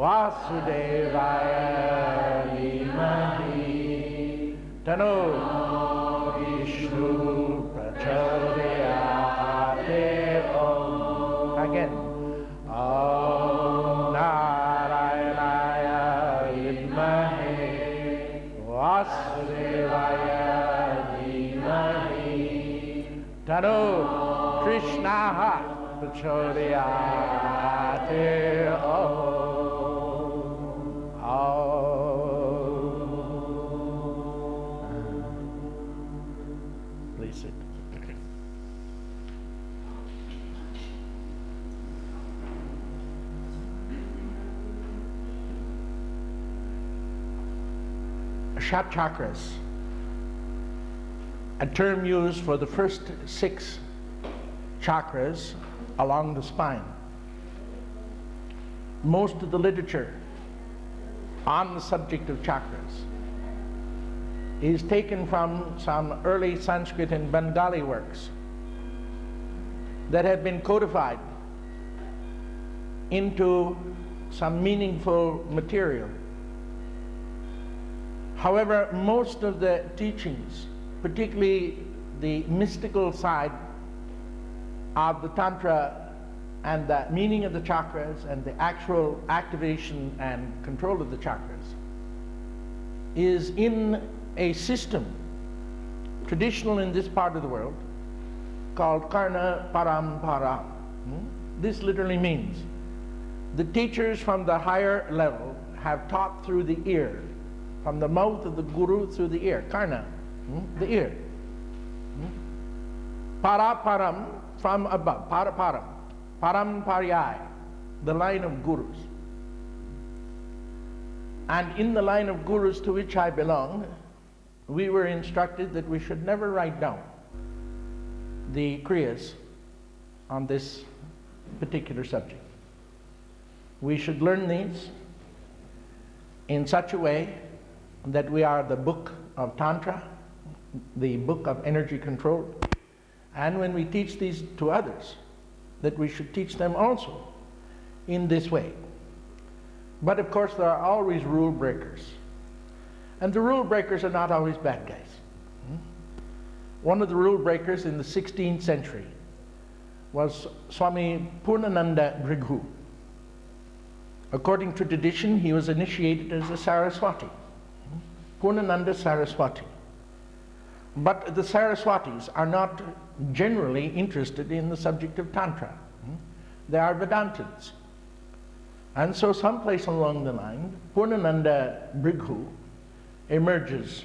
Vasudevaya Dhimahi Tano Vishnu Prachodayate Om. Again. Om Narayanaya Vidmahe Vasudevaya Dhimahi Tano Krishnaha Prachodayate Om. Please sit. Chakras, a term used for the first 6 chakras along the spine. Most of the literature on the subject of chakras is taken from some early Sanskrit and Bengali works that have been codified into some meaningful material. However, most of the teachings, particularly the mystical side of the Tantra and the meaning of the chakras and the actual activation and control of the chakras, is in a system traditional in this part of the world called Karna Parampara. This literally means the teachers from the higher level have taught through the ear, from the mouth of the guru through the ear. Karna, the ear. Para param, from above. Para param. Param paryai, the line of gurus. And in the line of gurus to which I belong, we were instructed that we should never write down the kriyas on this particular subject. We should learn these in such a way that we are the book of Tantra, the book of energy control, and when we teach these to others, that we should teach them also in this way. But of course there are always rule breakers. And the rule breakers are not always bad guys. One of the rule breakers in the 16th century was Swami Purnananda Brighu. According to tradition, he was initiated as a Saraswati. Purnananda Saraswati. But the Saraswatis are not generally interested in the subject of Tantra. They are Vedantins. And so someplace along the line, Purnananda Brighu emerges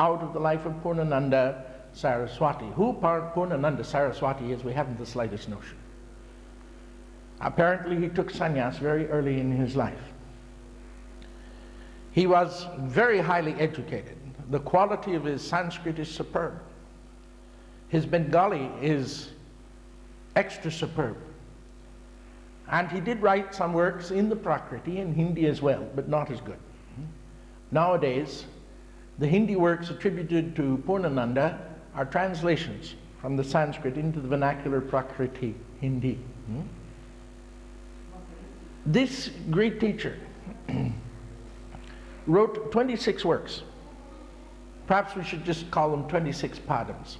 out of the life of Purnananda Saraswati. Who Purnananda Saraswati is, we haven't the slightest notion. Apparently he took sannyas very early in his life. He was very highly educated. The quality of his Sanskrit is superb. His Bengali is extra superb. And he did write some works in the Prakriti, in Hindi as well, but not as good. Nowadays, the Hindi works attributed to Purnananda are translations from the Sanskrit into the vernacular Prakriti Hindi. This great teacher wrote 26 works. Perhaps we should just call them 26 padams.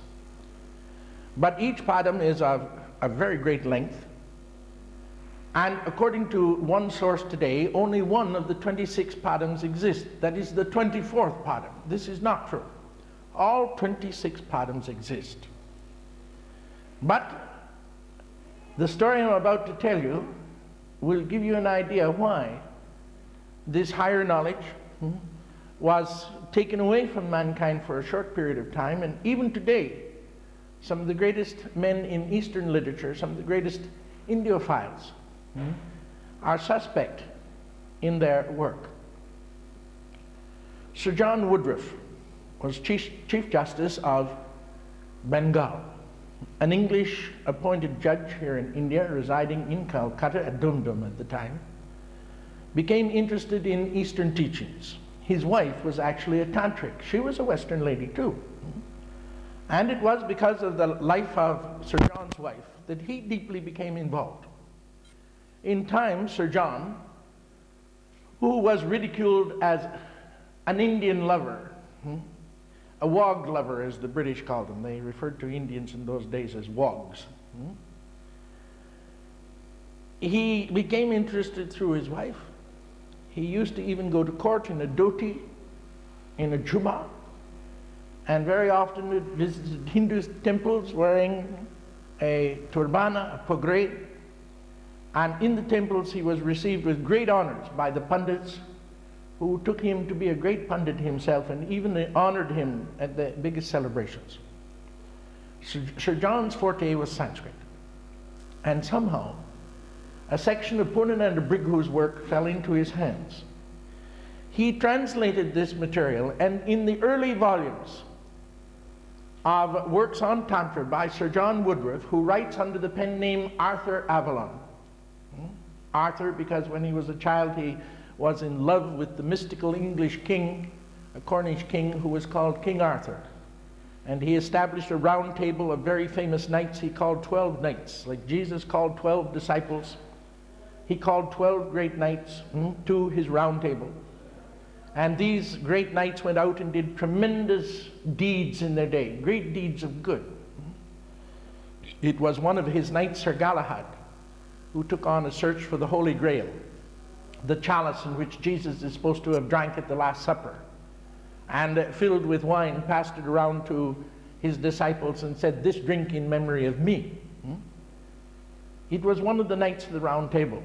But each padam is of a very great length. And according to one source today, only one of the 26 padams exists. That is the 24th padam. This is not true. All 26 padams exist. But the story I'm about to tell you will give you an idea why this higher knowledge was taken away from mankind for a short period of time, and even today, some of the greatest men in Eastern literature, some of the greatest Indiophiles, are suspect in their work. Sir John Woodruff was Chief Justice of Bengal, an English appointed judge here in India, residing in Calcutta at Dum at the time, became interested in Eastern teachings. His wife was actually a tantric. She was a Western lady too. And it was because of the life of Sir John's wife that he deeply became involved. In time, Sir John who was ridiculed as an Indian lover, a wog lover as the British called them. They referred to Indians in those days as wogs. He became interested through his wife. He used to even go to court in a dhoti, in a jubba, and very often visited Hindu temples wearing a turbana, a pagre. And in the temples he was received with great honors by the pundits, who took him to be a great pundit himself and even honored him at the biggest celebrations. Sir John's forte was Sanskrit. And somehow, a section of Purnananda Brighu's work fell into his hands. He translated this material, and in the early volumes of works on Tantra by Sir John Woodruff, who writes under the pen name Arthur Avalon. Arthur, because when he was a child he was in love with the mystical English king, a Cornish king who was called King Arthur. And he established a round table of very famous knights he called 12 knights. Like Jesus called 12 disciples, he called 12 great knights to his round table. And these great knights went out and did tremendous deeds in their day, great deeds of good. It was one of his knights, Sir Galahad, who took on a search for the Holy Grail, the chalice in which Jesus is supposed to have drank at the Last Supper, and filled with wine, passed it around to his disciples and said, "This drink in memory of me." It was one of the knights of the Round Table.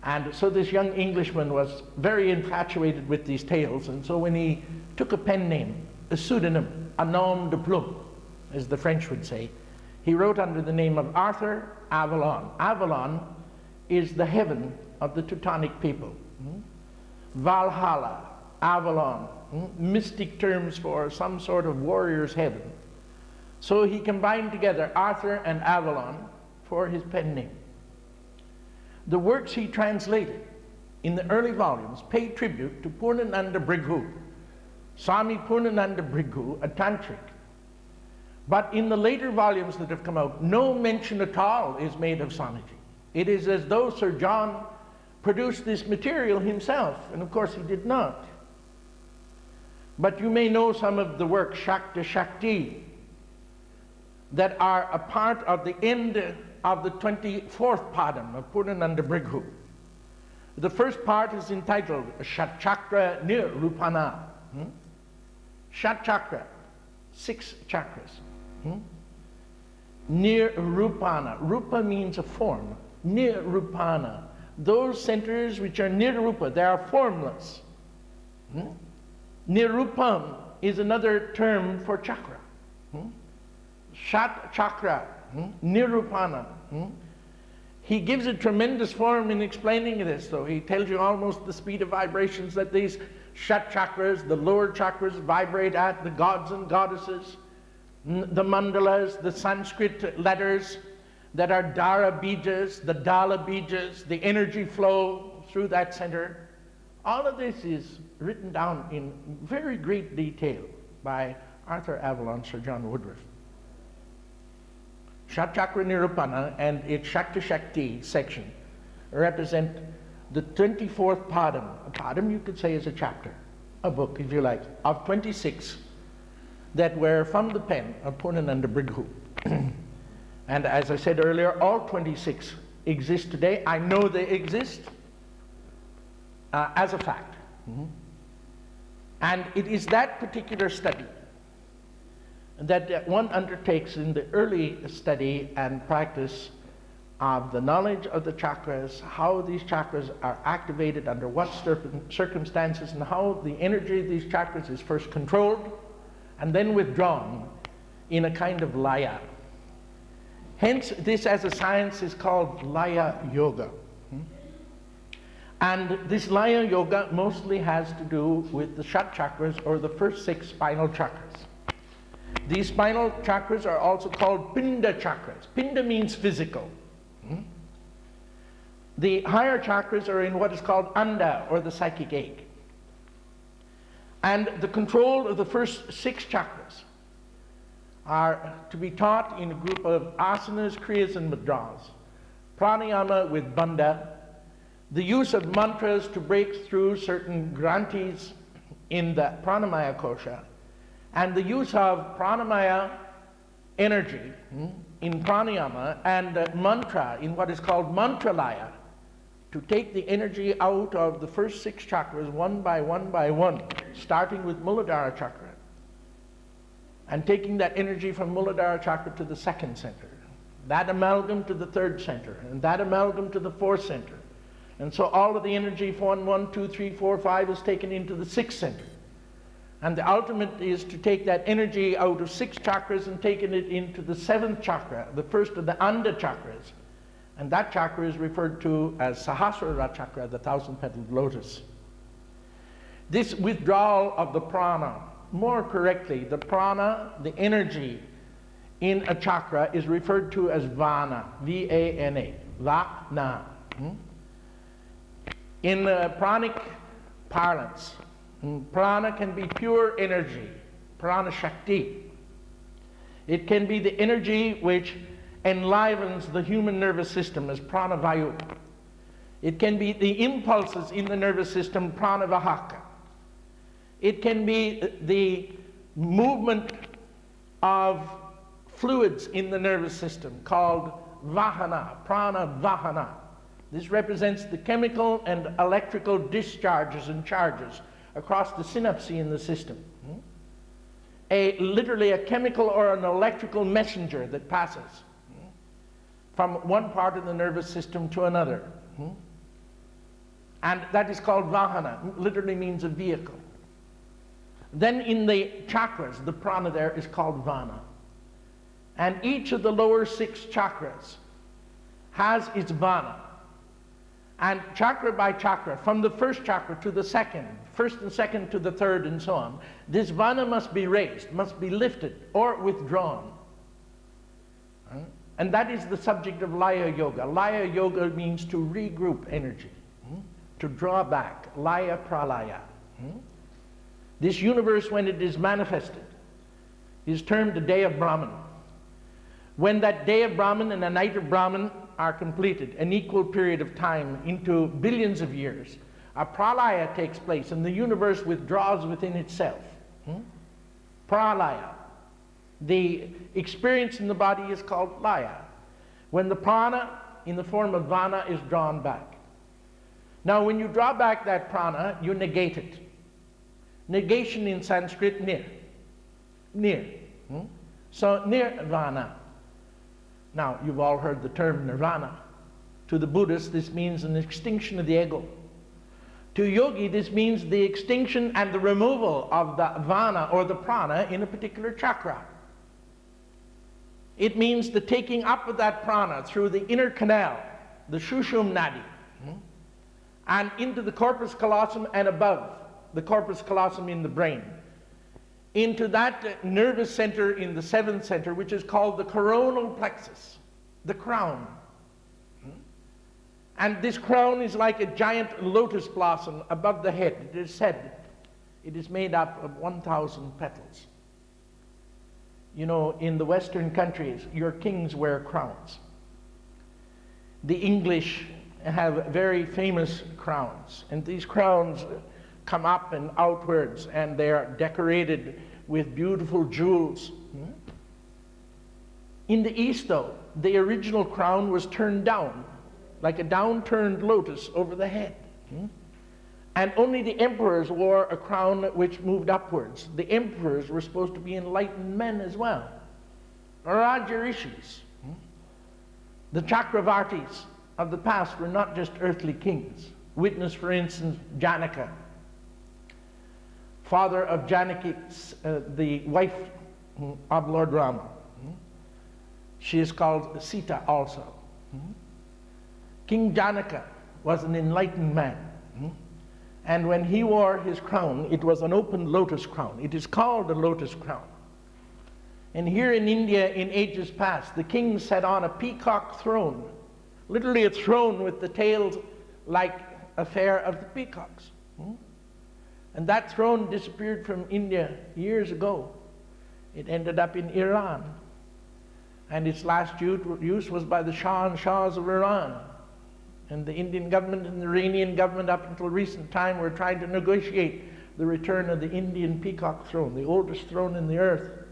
And so this young Englishman was very infatuated with these tales, and so when he took a pen name, a pseudonym, a nom de plume, as the French would say, he wrote under the name of Arthur Avalon. Avalon is the heaven of the Teutonic people. Valhalla, Avalon, mystic terms for some sort of warrior's heaven. So he combined together Arthur and Avalon for his pen name. The works he translated in the early volumes pay tribute to Purnananda Brighu, Swami Purnananda Brighu, a tantric. But in the later volumes that have come out, no mention at all is made of Swamiji. It is as though Sir John produced this material himself, and of course he did not. But you may know some of the works, Shakta Shakti, that are a part of the end of the 24th padam of Purnananda Brighu. The first part is entitled Shat Chakra Nirupana. Shat Chakra, 6 chakras. Nirupana. Rupa means a form. Nirupana. Those centers which are nirupa, they are formless. Nirupam is another term for chakra. Shat Chakra, Nirupana. He gives a tremendous form in explaining this, though. He tells you almost the speed of vibrations that these Shat Chakras, the lower chakras, vibrate at, the gods and goddesses, the mandalas, the Sanskrit letters that are Dara Bijas, the Dala Bijas, the energy flow through that center. All of this is written down in very great detail by Arthur Avalon, Sir John Woodruff. Shat Chakra Nirupana and its Shakti Shakti section represent the 24th padam. A padam, you could say, is a chapter, a book, if you like, of 26 that were from the pen of Purnananda Brighu. And as I said earlier, all 26 exist today. I know they exist as a fact. And it is that particular study that one undertakes in the early study and practice of the knowledge of the chakras, how these chakras are activated under what circumstances, and how the energy of these chakras is first controlled and then withdrawn in a kind of Laya. Hence, this as a science is called Laya Yoga. And this Laya Yoga mostly has to do with the Shat Chakras, or the first 6 spinal chakras. These spinal chakras are also called Pinda chakras. Pinda means physical. The higher chakras are in what is called Anda, or the psychic egg. And the control of the first 6 chakras are to be taught in a group of asanas, kriyas, and mudras. Pranayama with bandha, the use of mantras to break through certain granthis in the pranamaya kosha, and the use of pranamaya energy in pranayama and mantra in what is called mantra laya, to take the energy out of the first 6 chakras one by one, starting with Muladhara chakra, and taking that energy from Muladhara chakra to the 2nd center, that amalgam to the 3rd center, and that amalgam to the 4th center. And so all of the energy from 1, 2, 3, 4, 5 is taken into the 6th center. And the ultimate is to take that energy out of 6 chakras and taking it into the 7th chakra, the first of the Anda chakras. And that chakra is referred to as Sahasrara chakra, the 1,000-petaled lotus. This withdrawal of the prana, more correctly, the prana, the energy in a chakra, is referred to as vana, V-A-N-A, vana. In pranic parlance, prana can be pure energy, prana shakti. It can be the energy which enlivens the human nervous system as pranavayu. It can be the impulses in the nervous system, pranavahaka. It can be the movement of fluids in the nervous system called vahana, prana vahana. This represents the chemical and electrical discharges and charges across the synapse in the system. Literally a chemical or an electrical messenger that passes from one part of the nervous system to another. And that is called vahana, literally means a vehicle. Then in the chakras, the prana there is called vana. And each of the lower 6 chakras has its vana. And chakra by chakra, from the 1st chakra to the 2nd, 1st and 2nd to the 3rd, and so on, this vana must be raised, must be lifted or withdrawn. And that is the subject of Laya Yoga. Laya Yoga means to regroup energy, to draw back, Laya Pralaya. This universe, when it is manifested, is termed the day of Brahman. When that day of Brahman and the night of Brahman are completed, an equal period of time into billions of years, a pralaya takes place and the universe withdraws within itself. Pralaya. The experience in the body is called laya, when the prana in the form of vana is drawn back. Now when you draw back that prana, you negate it. Negation in Sanskrit, near. So nirvana. Now you've all heard the term nirvana. To the Buddhist, this means an extinction of the ego. To yogi, this means the extinction and the removal of the vana or the prana in a particular chakra. It means the taking up of that prana through the inner canal, the Shushum Nadi, and into the corpus callosum and above the corpus callosum in the brain, into that nervous center in the 7th center, which is called the coronal plexus, the crown. And this crown is like a giant lotus blossom above the head. It is said it is made up of 1,000 petals. You know, in the Western countries, your kings wear crowns. The English have very famous crowns, and these crowns come up and outwards, and they are decorated with beautiful jewels. In the East, though, the original crown was turned down, like a downturned lotus over the head. And only the emperors wore a crown which moved upwards. The emperors were supposed to be enlightened men as well. Rajarishis, the Chakravartis of the past, were not just earthly kings. Witness, for instance, Janaka, father of Janaki, the wife of Lord Rama. She is called Sita also. King Janaka was an enlightened man. And when he wore his crown, it was an open lotus crown. It is called a lotus crown. And here in India, in ages past, the king sat on a peacock throne, literally a throne with the tails like affair of the peacocks. And that throne disappeared from India years ago. It ended up in Iran. And its last use was by the Shah and Shahs of Iran. And the Indian government and the Iranian government up until recent time were trying to negotiate the return of the Indian peacock throne, the oldest throne in the earth,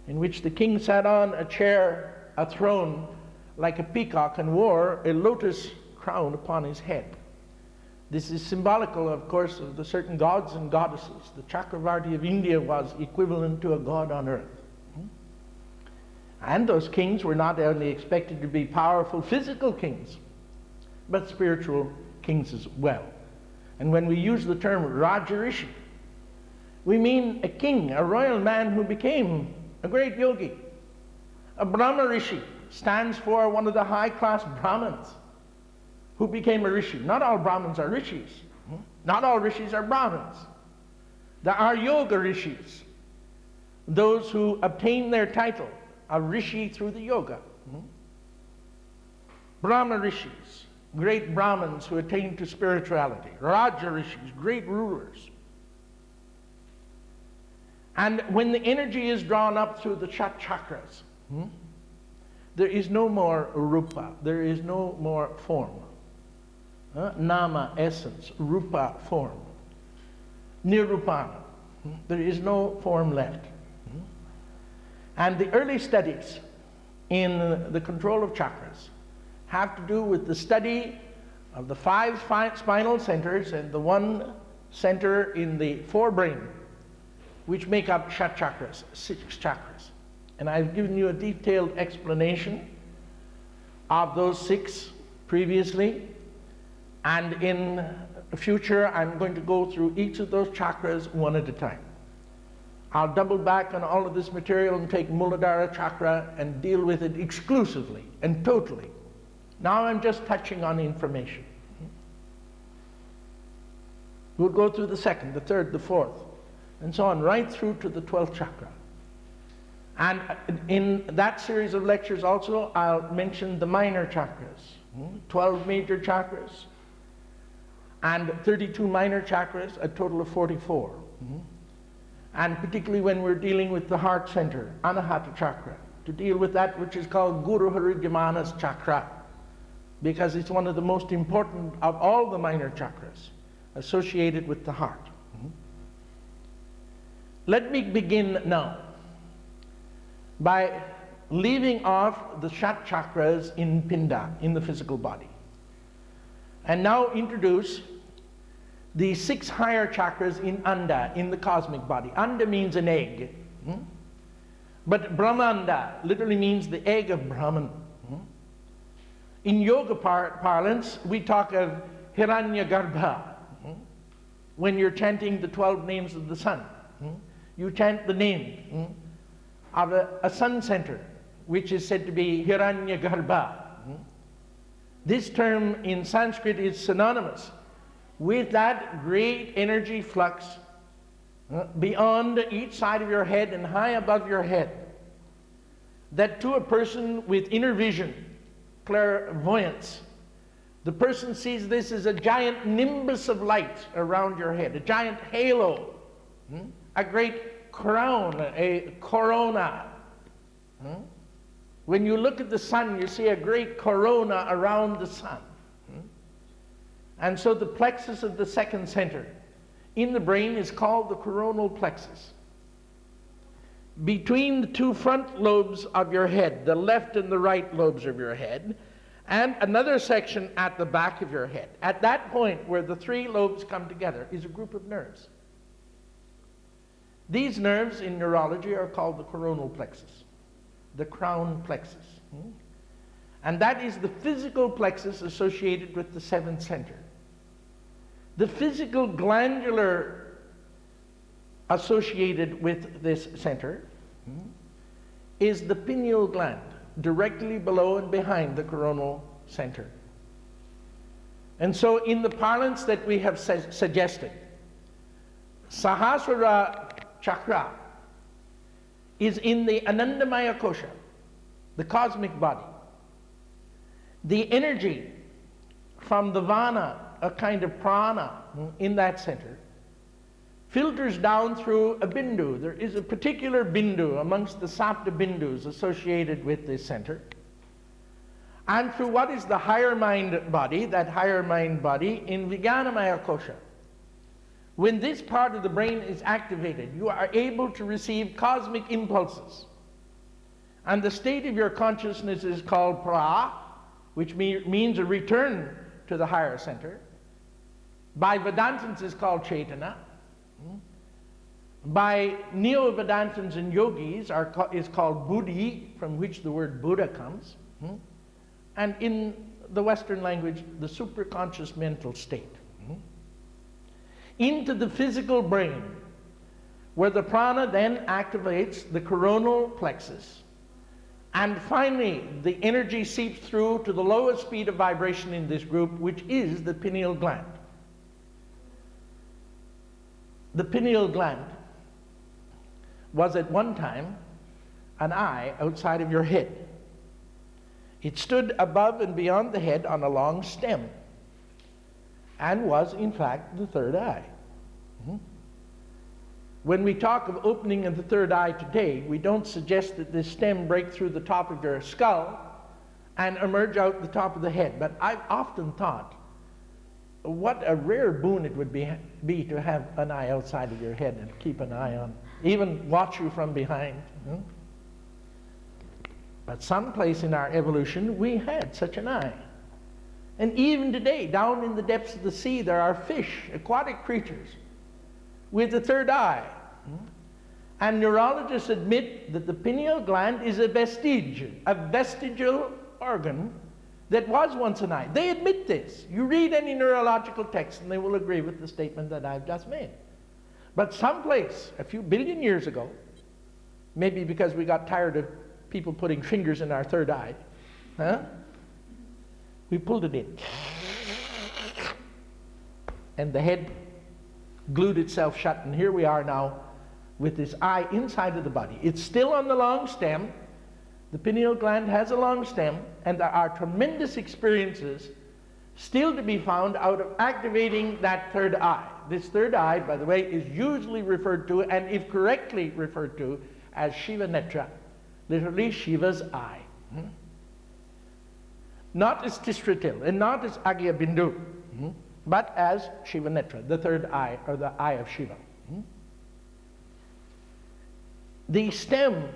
in which the king sat on a chair, a throne, like a peacock, and wore a lotus crown upon his head. This is symbolical, of course, of the certain gods and goddesses. The Chakravarti of India was equivalent to a god on earth. And those kings were not only expected to be powerful physical kings, but spiritual kings as well. And when we use the term Rajarishi, we mean a king, a royal man who became a great yogi. A Brahmarishi stands for one of the high-class Brahmins who became a rishi. Not all Brahmins are rishis. Not all rishis are Brahmins. There are Yogarishis, those who obtain their title of rishi through the yoga. Brahmarishis, great Brahmins who attain to spirituality. Rajarishis, great rulers. And when the energy is drawn up through the chakras, there is no more rupa, there is no more form. Nama, essence, rupa, form. Nirupana, there is no form left. And the early studies in the control of chakras have to do with the study of the 5 spinal centers and the 1 center in the forebrain, which make up chakras, 6 chakras. And I've given you a detailed explanation of those 6 previously. And in the future, I'm going to go through each of those chakras one at a time. I'll double back on all of this material and take Muladhara chakra and deal with it exclusively and totally. Now I'm just touching on information. We'll go through the 2nd, the 3rd, the 4th, and so on, right through to the 12th chakra. And in that series of lectures also, I'll mention the minor chakras, 12 major chakras, and 32 minor chakras, a total of 44. And particularly when we're dealing with the heart center, Anahata chakra, to deal with that which is called Guru Haridhyamana's chakra, because it's one of the most important of all the minor chakras associated with the heart. Let me begin now by leaving off the Shat chakras in Pinda, in the physical body, and now introduce the 6 higher chakras in Anda, in the cosmic body. Anda means an egg, but Brahmanda literally means the egg of Brahman. In yoga parlance, we talk of Hiranyagarbha. When you're chanting the 12 names of the sun, you chant the name of a sun center, which is said to be Hiranyagarbha. This term in Sanskrit is synonymous with that great energy flux beyond each side of your head and high above your head, that to a person with inner vision, clairvoyance, the person sees this as a giant nimbus of light around your head, a giant halo, a great crown, a corona. When you look at the sun, you see a great corona around the sun. And so the plexus of the 2nd center in the brain is called the coronal plexus. Between the 2 front lobes of your head, the left and the right lobes of your head, and another section at the back of your head, at that point where the 3 lobes come together, is a group of nerves. These nerves in neurology are called the coronal plexus, the crown plexus. And that is the physical plexus associated with the 7th center. The physical glandular associated with this center is the pineal gland, directly below and behind the coronal center. And so in the parlance that we have suggested, Sahasrara chakra is in the Anandamaya kosha, the cosmic body. The energy from the vana, a kind of prana in that center, filters down through a bindu. There is a particular bindu amongst the sapta bindus associated with this center. and through what is the higher mind body, that higher mind body in Vijnanamaya Kosha. When this part of the brain is activated, you are able to receive cosmic impulses. And the state of your consciousness is called pra, which means a return to the higher center. By Vedantins is called Chaitana. By Neo-Vedantins and Yogis is called Buddhi, from which the word Buddha comes. And in the Western language, the superconscious mental state. Into the physical brain, where the prana then activates the coronal plexus. And finally, the energy seeps through to the lowest speed of vibration in this group, which is the pineal gland. The pineal gland was at one time an eye outside of your head. It stood above and beyond the head on a long stem and was, in fact, the third eye. When we talk of opening of the third eye today, we don't suggest that this stem break through the top of your skull and emerge out the top of the head. But I've often thought, what a rare boon it would be to have an eye outside of your head and keep an eye on, even watch you from behind. But someplace in our evolution, we had such an eye. And even today, down in the depths of the sea, there are fish, aquatic creatures, with a third eye. And neurologists admit that the pineal gland is a vestigial organ that was once an eye. They admit this. You read any neurological text and they will agree with the statement that I've just made. But someplace, a few billion years ago, maybe because we got tired of people putting fingers in our third eye, we pulled it in. And the head glued itself shut, and here we are now with this eye inside of the body. It's still on the long stem. The pineal gland has a long stem, and there are tremendous experiences still to be found out of activating that third eye. This third eye, by the way, is usually referred to, and if correctly referred to, as Shiva Netra, literally Shiva's eye. Not as Tishratil, and not as Agya Bindu, but as Shiva Netra, the third eye, or the eye of Shiva. The stem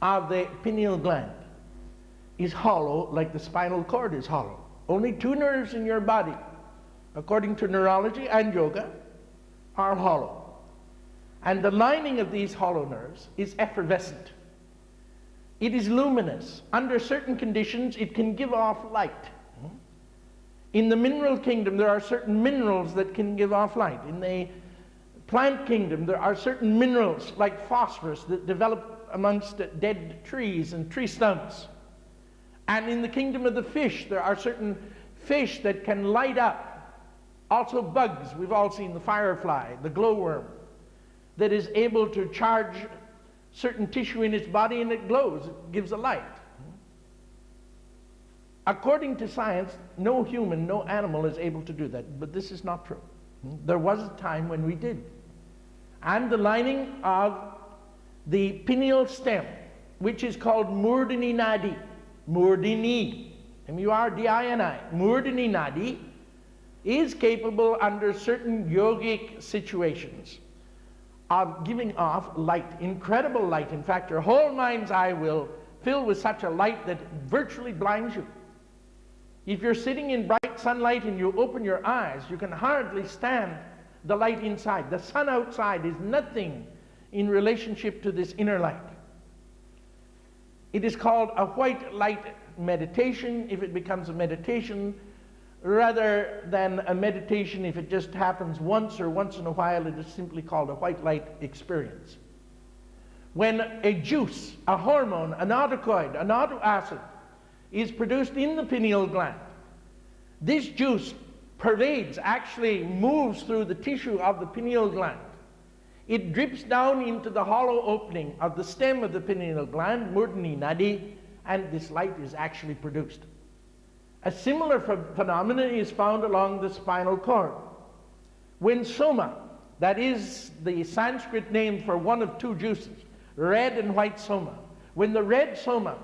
of the pineal gland is hollow, like the spinal cord is hollow. Only two nerves in your body, according to neurology and yoga, are hollow. And the lining of these hollow nerves is effervescent. It is luminous. Under certain conditions, it can give off light. In the mineral kingdom, there are certain minerals that can give off light. In the plant kingdom, there are certain minerals like phosphorus that develop amongst dead trees and tree stumps. And in the kingdom of the fish, there are certain fish that can light up. Also bugs, we've all seen the firefly, the glowworm, that is able to charge certain tissue in its body and it glows, it gives a light. According to science, no human, no animal is able to do that, but this is not true. There was a time when we did. And the lining of the pineal stem, which is called Murdini Nadi, Murdini, M-U-R-D-I-N-I, Murdini Nadi, is capable under certain yogic situations of giving off light, incredible light. In fact, your whole mind's eye will fill with such a light that virtually blinds you. If you're sitting in bright sunlight and you open your eyes, you can hardly stand the light inside. The sun outside is nothing in relationship to this inner light. It is called a white light meditation if it becomes a meditation, rather than a meditation if it just happens once or once in a while. It is simply called a white light experience. When a juice, a hormone, an autocoid, an autoacid is produced in the pineal gland, this juice pervades, actually moves through the tissue of the pineal gland. It drips down into the hollow opening of the stem of the pineal gland, Murdini Nadi, and this light is actually produced. A similar phenomenon is found along the spinal cord. When soma, that is the Sanskrit name for one of two juices, red and white soma, when the red soma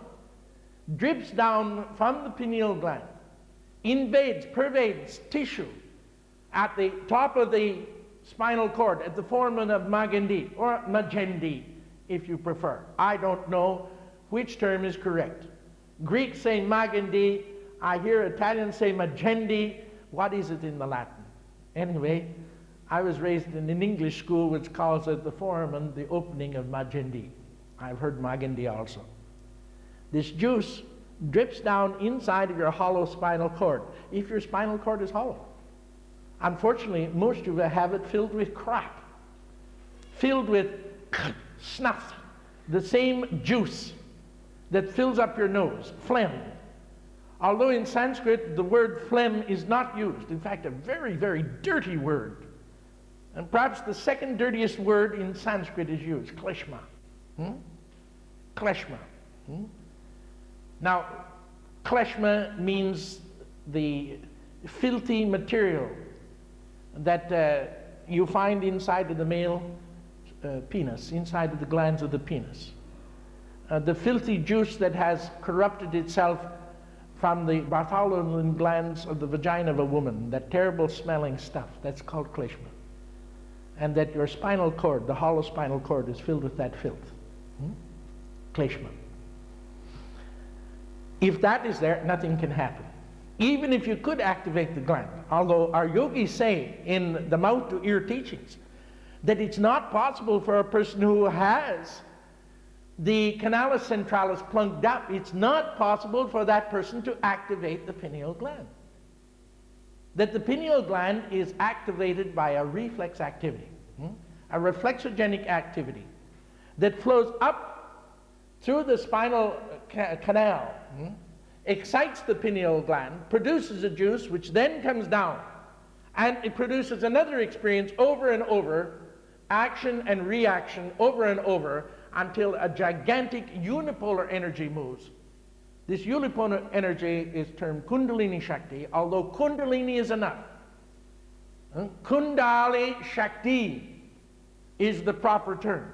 drips down from the pineal gland, pervades tissue at the top of the spinal cord, at the foramen of Magendi, or Magendi, if you prefer. I don't know which term is correct. Greeks say Magendi, I hear Italians say Magendi. What is it in the Latin? Anyway, I was raised in an English school which calls it the foramen, the opening of Magendi. I've heard Magendi also. This juice drips down inside of your hollow spinal cord, if your spinal cord is hollow. Unfortunately, most of you have it filled with crap, filled with snuff, the same juice that fills up your nose, phlegm. Although in Sanskrit the word phlegm is not used, in fact a very, very dirty word. And perhaps the second dirtiest word in Sanskrit is used, kleshma. Kleshma. Now, kleshma means the filthy material that you find inside of the male penis, inside of the glands of the penis. The filthy juice that has corrupted itself from the Bartholomew glands of the vagina of a woman, that terrible smelling stuff, that's called kleshma. And that your spinal cord, the hollow spinal cord, is filled with that filth. Kleshma. If that is there, nothing can happen. Even if you could activate the gland, although our yogis say in the mouth to ear teachings that it's not possible for a person who has the canalis centralis plugged up, it's not possible for that person to activate the pineal gland. That the pineal gland is activated by a reflex activity, a reflexogenic activity that flows up through the spinal canal, excites the pineal gland, produces a juice which then comes down, and it produces another experience over and over, action and reaction over and over, until a gigantic unipolar energy moves. This unipolar energy is termed Kundalini Shakti, although Kundalini is enough. Kundali Shakti is the proper term.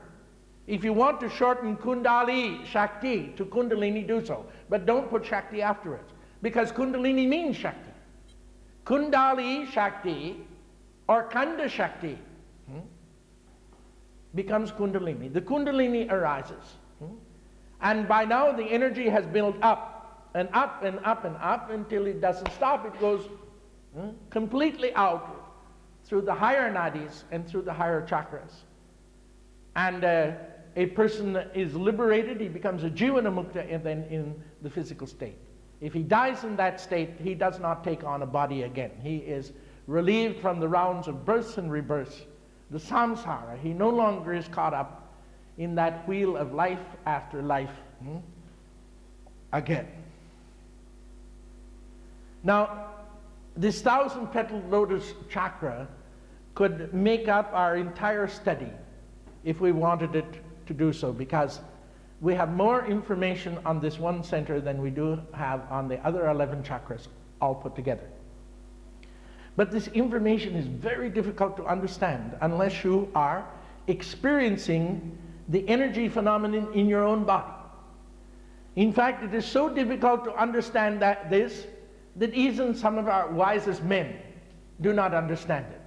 If you want to shorten Kundali Shakti to Kundalini, do so. But don't put Shakti afterwards, because Kundalini means Shakti. Kundali Shakti or Kanda Shakti becomes Kundalini. The Kundalini arises. And by now the energy has built up and up and up and up until it doesn't stop. It goes completely out through the higher nadis and through the higher chakras. And a person is liberated, he becomes a jivana mukta, and then in the physical state. If he dies in that state, he does not take on a body again. He is relieved from the rounds of births and rebirths, the samsara. He no longer is caught up in that wheel of life after life again. Now, this 1,000-petaled lotus chakra could make up our entire study if we wanted it to do so, because we have more information on this one center than we do have on the other 11 chakras all put together. But this information is very difficult to understand unless you are experiencing the energy phenomenon in your own body. In fact, it is so difficult to understand that even some of our wisest men do not understand it.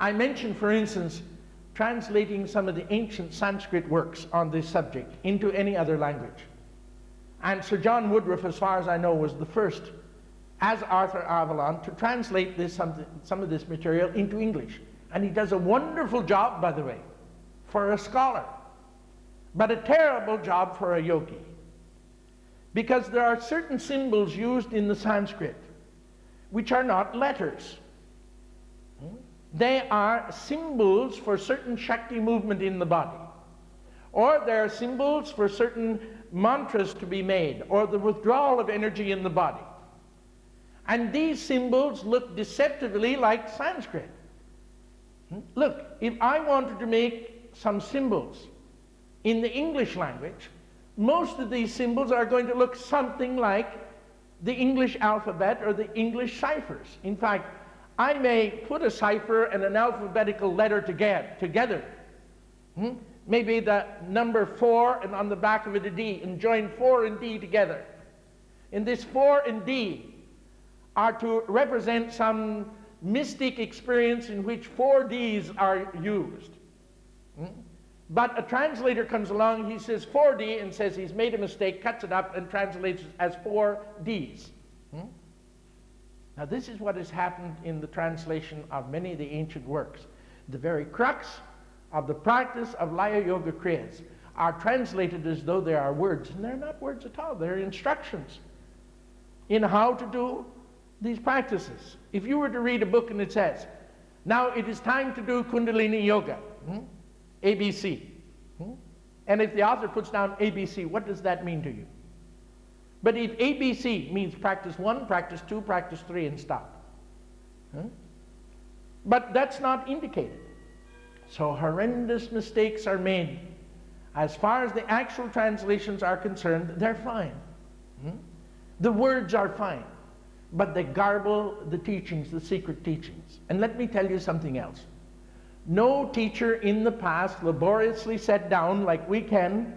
I mentioned, for instance, translating some of the ancient Sanskrit works on this subject into any other language. And Sir John Woodruff, as far as I know, was the first, as Arthur Avalon, to translate some of this material into English. And he does a wonderful job, by the way, for a scholar, but a terrible job for a yogi. Because there are certain symbols used in the Sanskrit which are not letters. They are symbols for certain Shakti movement in the body. Or they are symbols for certain mantras to be made, or the withdrawal of energy in the body. And these symbols look deceptively like Sanskrit. Look, if I wanted to make some symbols in the English language, most of these symbols are going to look something like the English alphabet or the English ciphers. In fact, I may put a cipher and an alphabetical letter together, Maybe the number 4 and on the back of it a D, and join 4 and D together. And this 4 and D are to represent some mystic experience in which 4 Ds are used. But a translator comes along, he says 4D and says he's made a mistake, cuts it up and translates it as 4 Ds. Now this is what has happened in the translation of many of the ancient works. The very crux of the practice of Laya Yoga Kriyas are translated as though they are words, and they're not words at all. They're instructions in how to do these practices. If you were to read a book and it says, now it is time to do Kundalini Yoga, ABC. And if the author puts down ABC, what does that mean to you? But if ABC means practice 1, practice 2, practice 3, and stop. But that's not indicated. So horrendous mistakes are made. As far as the actual translations are concerned, they're fine. The words are fine. But they garble the teachings, the secret teachings. And let me tell you something else. No teacher in the past laboriously sat down like we can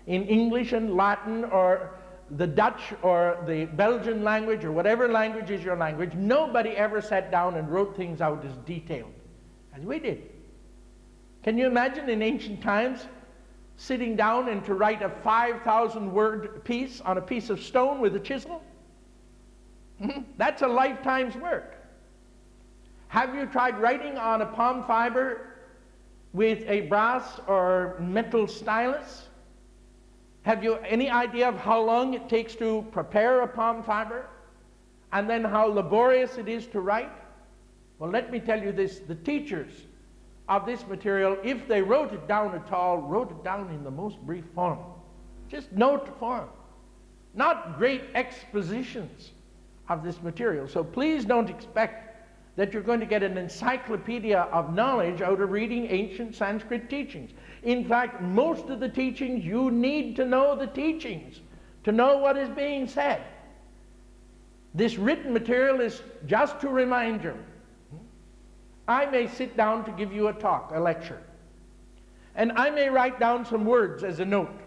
in English and Latin or the Dutch or the Belgian language or whatever language is your language. Nobody ever sat down and wrote things out as detailed as we did. Can you imagine in ancient times sitting down and to write a 5,000 word piece on a piece of stone with a chisel? That's a lifetime's work. Have you tried writing on a palm fiber with a brass or metal stylus? Have you any idea of how long it takes to prepare a palm fiber? And then how laborious it is to write? Well, let me tell you this, the teachers of this material, if they wrote it down at all, wrote it down in the most brief form. Just note form. Not great expositions of this material. So please don't expect that you're going to get an encyclopedia of knowledge out of reading ancient Sanskrit teachings. In fact, most of the teachings, you need to know the teachings to know what is being said. This written material is just to remind you. I may sit down to give you a talk, a lecture, and I may write down some words as a note,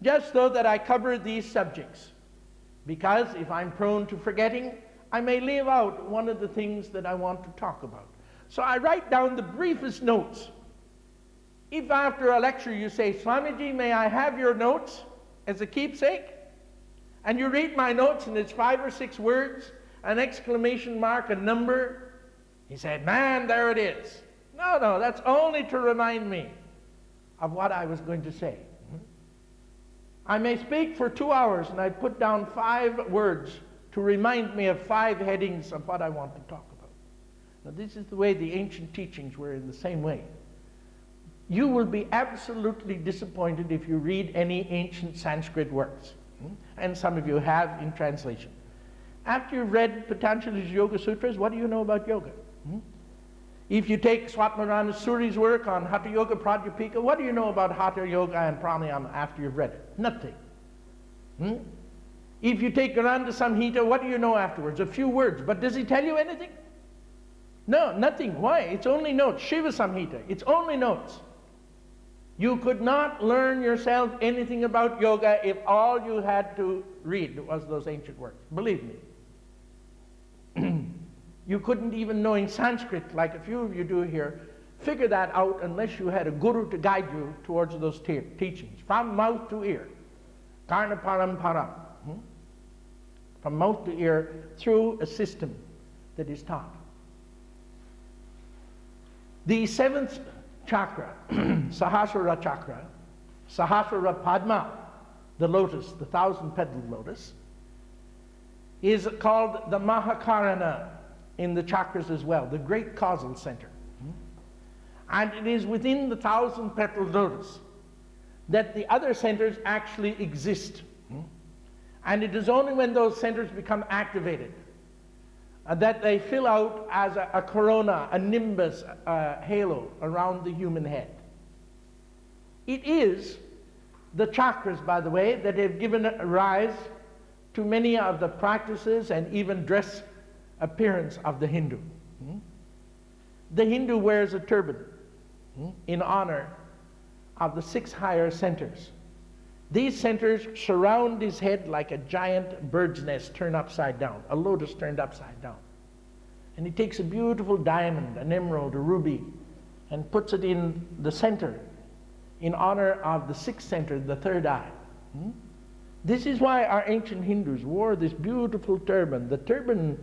just so that I cover these subjects. Because if I'm prone to forgetting, I may leave out one of the things that I want to talk about. So I write down the briefest notes. If after a lecture you say, Swamiji, may I have your notes as a keepsake? And you read my notes and it's 5 or 6 words, an exclamation mark, a number. He said, man, there it is. No, that's only to remind me of what I was going to say. I may speak for 2 hours and I put down 5 words to remind me of 5 headings of what I want to talk about. Now this is the way the ancient teachings were in the same way. You will be absolutely disappointed if you read any ancient Sanskrit works. And some of you have in translation. After you've read Patanjali's Yoga Sutras, what do you know about yoga? If you take Swatmarana Suri's work on Hatha Yoga Pratyapika, what do you know about Hatha Yoga and Pranayama after you've read it? Nothing. If you take Garanda Samhita, what do you know afterwards? A few words. But does he tell you anything? No, nothing. Why? It's only notes. Shiva Samhita, it's only notes. You could not learn yourself anything about yoga if all you had to read was those ancient works. Believe me. You couldn't even know in Sanskrit, like a few of you do here, figure that out unless you had a guru to guide you towards those teachings. From mouth to ear. Karna paramparam. From mouth to ear through a system that is taught. The 7th chakra, Sahasrara chakra, Sahasrara Padma, the lotus, the 1,000-petaled lotus, is called the Mahakarana in the chakras as well, the great causal center. And it is within the 1,000-petaled lotus that the other centers actually exist. And it is only when those centers become activated that they fill out as a corona, a nimbus, a halo around the human head. It is the chakras, by the way, that have given rise to many of the practices and even dress appearance of the Hindu. The Hindu wears a turban in honor of the 6 higher centers. These centers surround his head like a giant bird's nest turned upside down, a lotus turned upside down. And he takes a beautiful diamond, an emerald, a ruby, and puts it in the center in honor of the 6th center, the third eye. This is why our ancient Hindus wore this beautiful turban. The turban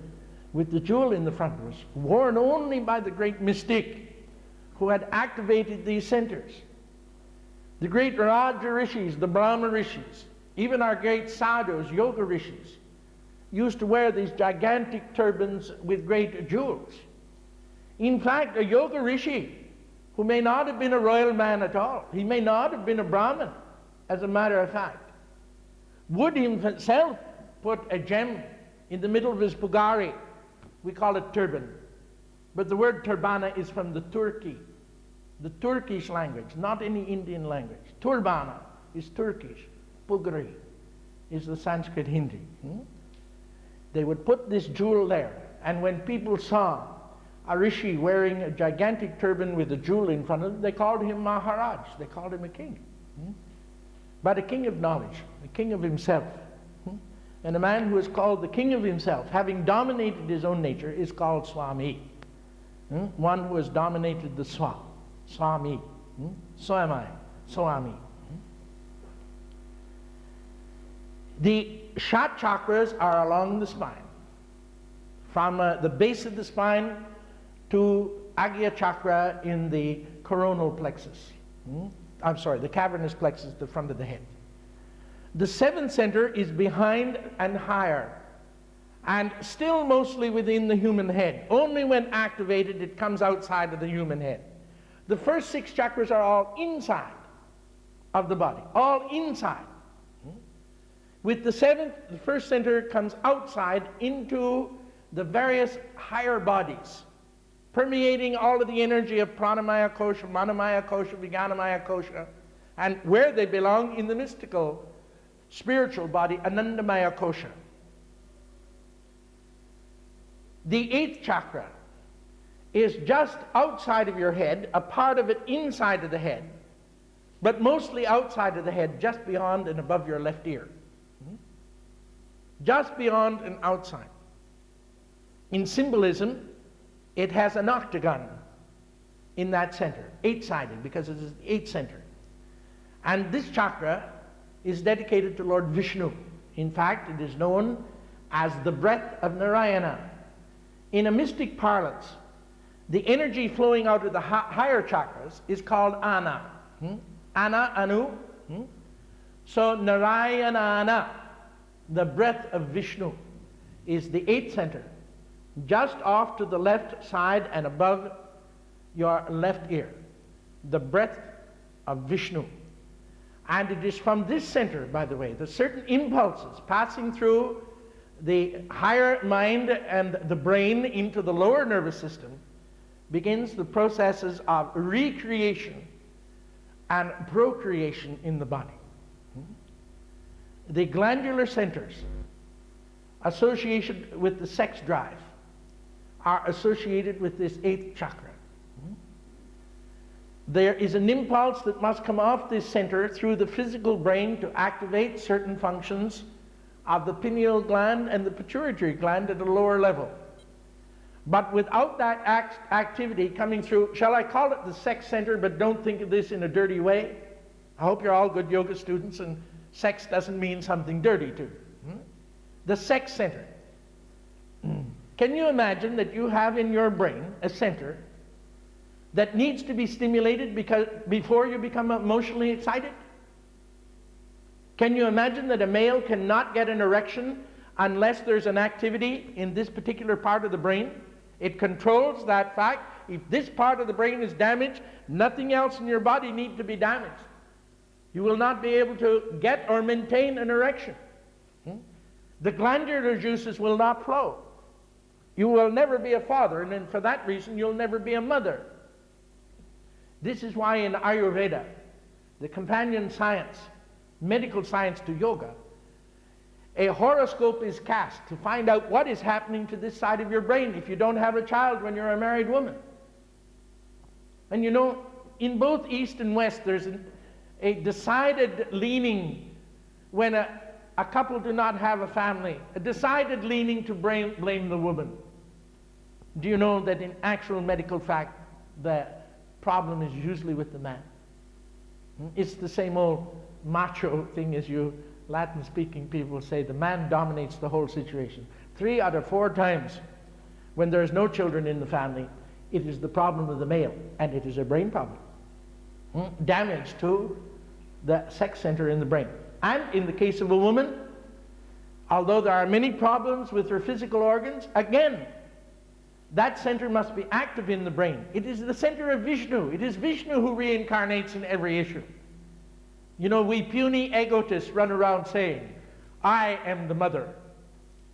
with the jewel in the front was worn only by the great mystic who had activated these centers. The great Raja Rishis, the Brahma Rishis, even our great sadhus, Yogarishis, used to wear these gigantic turbans with great jewels. In fact, a Yoga Rishi, who may not have been a royal man at all, he may not have been a Brahmin, as a matter of fact, would himself put a gem in the middle of his pugari. We call it turban. But the word turbana is from the Turkish language, not any Indian language. Turbana is Turkish. Pugari is the Sanskrit Hindi. They would put this jewel there, and when people saw a rishi wearing a gigantic turban with a jewel in front of him, they called him Maharaj. They called him a king. But a king of knowledge, a king of himself. And a man who is called the king of himself, having dominated his own nature, is called Swami. One who has dominated the Swami. So am I. Swami. The Shat chakras are along the spine, from the base of the spine to Agya chakra in the coronal plexus. The cavernous plexus, the front of the head. The 7th center is behind and higher, and still mostly within the human head. Only when activated it comes outside of the human head. The first 6 chakras are all inside of the body, all inside. With the 7th, the first center comes outside into the various higher bodies, permeating all of the energy of pranamaya kosha, manamaya kosha, vijnanamaya kosha, and where they belong in the mystical, spiritual body, anandamaya kosha. The 8th chakra is just outside of your head, a part of it inside of the head, but mostly outside of the head, just beyond and above your left ear. Just beyond and outside. In symbolism, it has an octagon in that center, 8-sided, because it is the 8th center. And this chakra is dedicated to Lord Vishnu. In fact, it is known as the breath of Narayana. In a mystic parlance, the energy flowing out of the higher chakras is called Ana. Ana, Anu. So Narayana, the breath of Vishnu, is the 8th center, just off to the left side and above your left ear. The breath of Vishnu. And it is from this center, by the way, that certain impulses passing through the higher mind and the brain into the lower nervous system begins the processes of recreation and procreation in the body. The glandular centers associated with the sex drive are associated with this 8th chakra. There is an impulse that must come off this center through the physical brain to activate certain functions of the pineal gland and the pituitary gland at a lower level. But without that activity coming through, shall I call it the sex center, but don't think of this in a dirty way? I hope you're all good yoga students and sex doesn't mean something dirty to you. The sex center. Can you imagine that you have in your brain a center that needs to be stimulated before you become emotionally excited? Can you imagine that a male cannot get an erection unless there's an activity in this particular part of the brain? It controls that fact. If this part of the brain is damaged, nothing else in your body needs to be damaged. You will not be able to get or maintain an erection. The glandular juices will not flow. You will never be a father, and then for that reason you'll never be a mother. This is why in Ayurveda, the companion science, medical science to yoga, a horoscope is cast to find out what is happening to this side of your brain if you don't have a child when you're a married woman. And you know, in both East and West, there's a decided leaning when a couple do not have a family, a decided leaning to blame the woman. Do you know that in actual medical fact, the problem is usually with the man? It's the same old macho thing as you Latin-speaking people say, the man dominates the whole situation. 3 out of 4 times when there is no children in the family, it is the problem of the male, and it is a brain problem. Damage to the sex center in the brain. And in the case of a woman, although there are many problems with her physical organs, again, that center must be active in the brain. It is the center of Vishnu. It is Vishnu who reincarnates in every issue. You know, we puny egotists run around saying, I am the mother,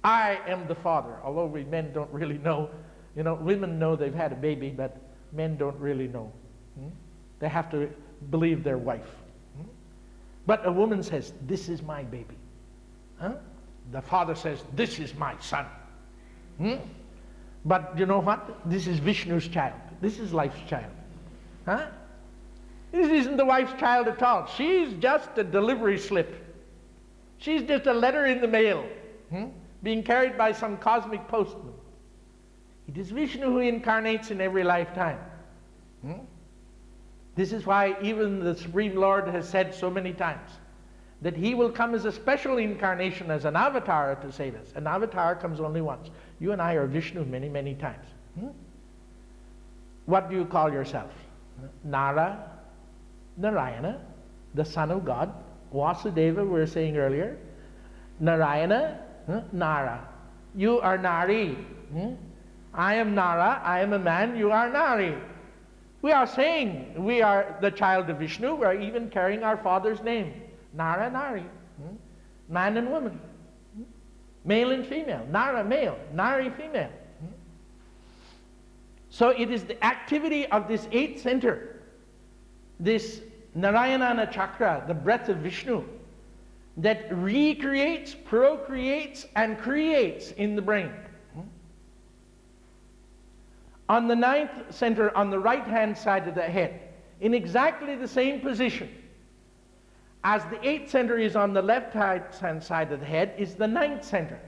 I am the father, although we men don't really know. You know, women know they've had a baby, but men don't really know. They have to believe their wife. But a woman says, this is my baby. The father says, this is my son. But you know what? This is Vishnu's child. This is life's child. This isn't the wife's child at all. She's just a delivery slip. She's just a letter in the mail, being carried by some cosmic postman. It is Vishnu who incarnates in every lifetime. This is why even the Supreme Lord has said so many times that he will come as a special incarnation, as an avatar to save us. An avatar comes only once. You and I are Vishnu many, many times. What do you call yourself? Nara, Narayana, the son of God. Vasudeva, we were saying earlier. Narayana, Nara. You are Nari. I am Nara, I am a man, you are Nari. We are saying we are the child of Vishnu. We are even carrying our father's name. Nara, Nari. Man and woman. Male and female. Nara, male. Nari, female. So it is the activity of this 8th center, this Narayana chakra, the breath of Vishnu, that recreates, procreates, and creates in the brain. On the 9th center, on the right-hand side of the head, in exactly the same position as the 8th center is on the left-hand side of the head, is the 9th center,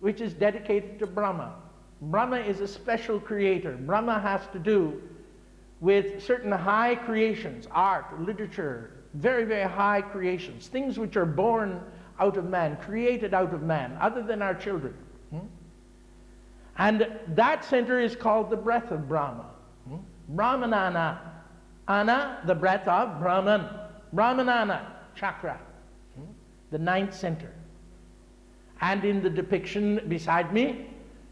which is dedicated to Brahma. Brahma is a special creator. Brahma has to do with certain high creations, art, literature, very, very high creations, things which are born out of man, created out of man, other than our children. And that center is called the breath of Brahma. Brahmanana. Ana, the breath of Brahman. Brahmanana chakra. The 9th center. And in the depiction beside me,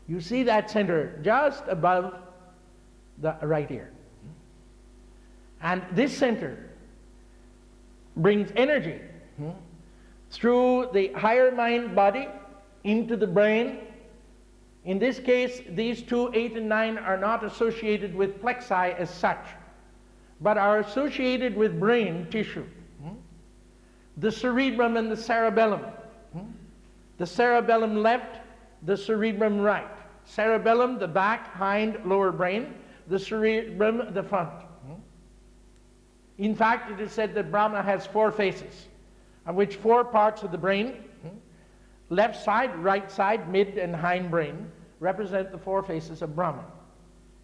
you see that center just above the right ear. And this center brings energy through the higher mind body into the brain. In this case, these 2, 8 and 9, are not associated with plexi as such, but are associated with brain tissue. The cerebrum and the cerebellum. The cerebellum left, the cerebrum right. Cerebellum, the back, hind, lower brain. The cerebrum, the front. In fact, it is said that Brahma has 4 faces, of which 4 parts of the brain, left side, right side, mid and hind brain, represent the 4 faces of Brahma.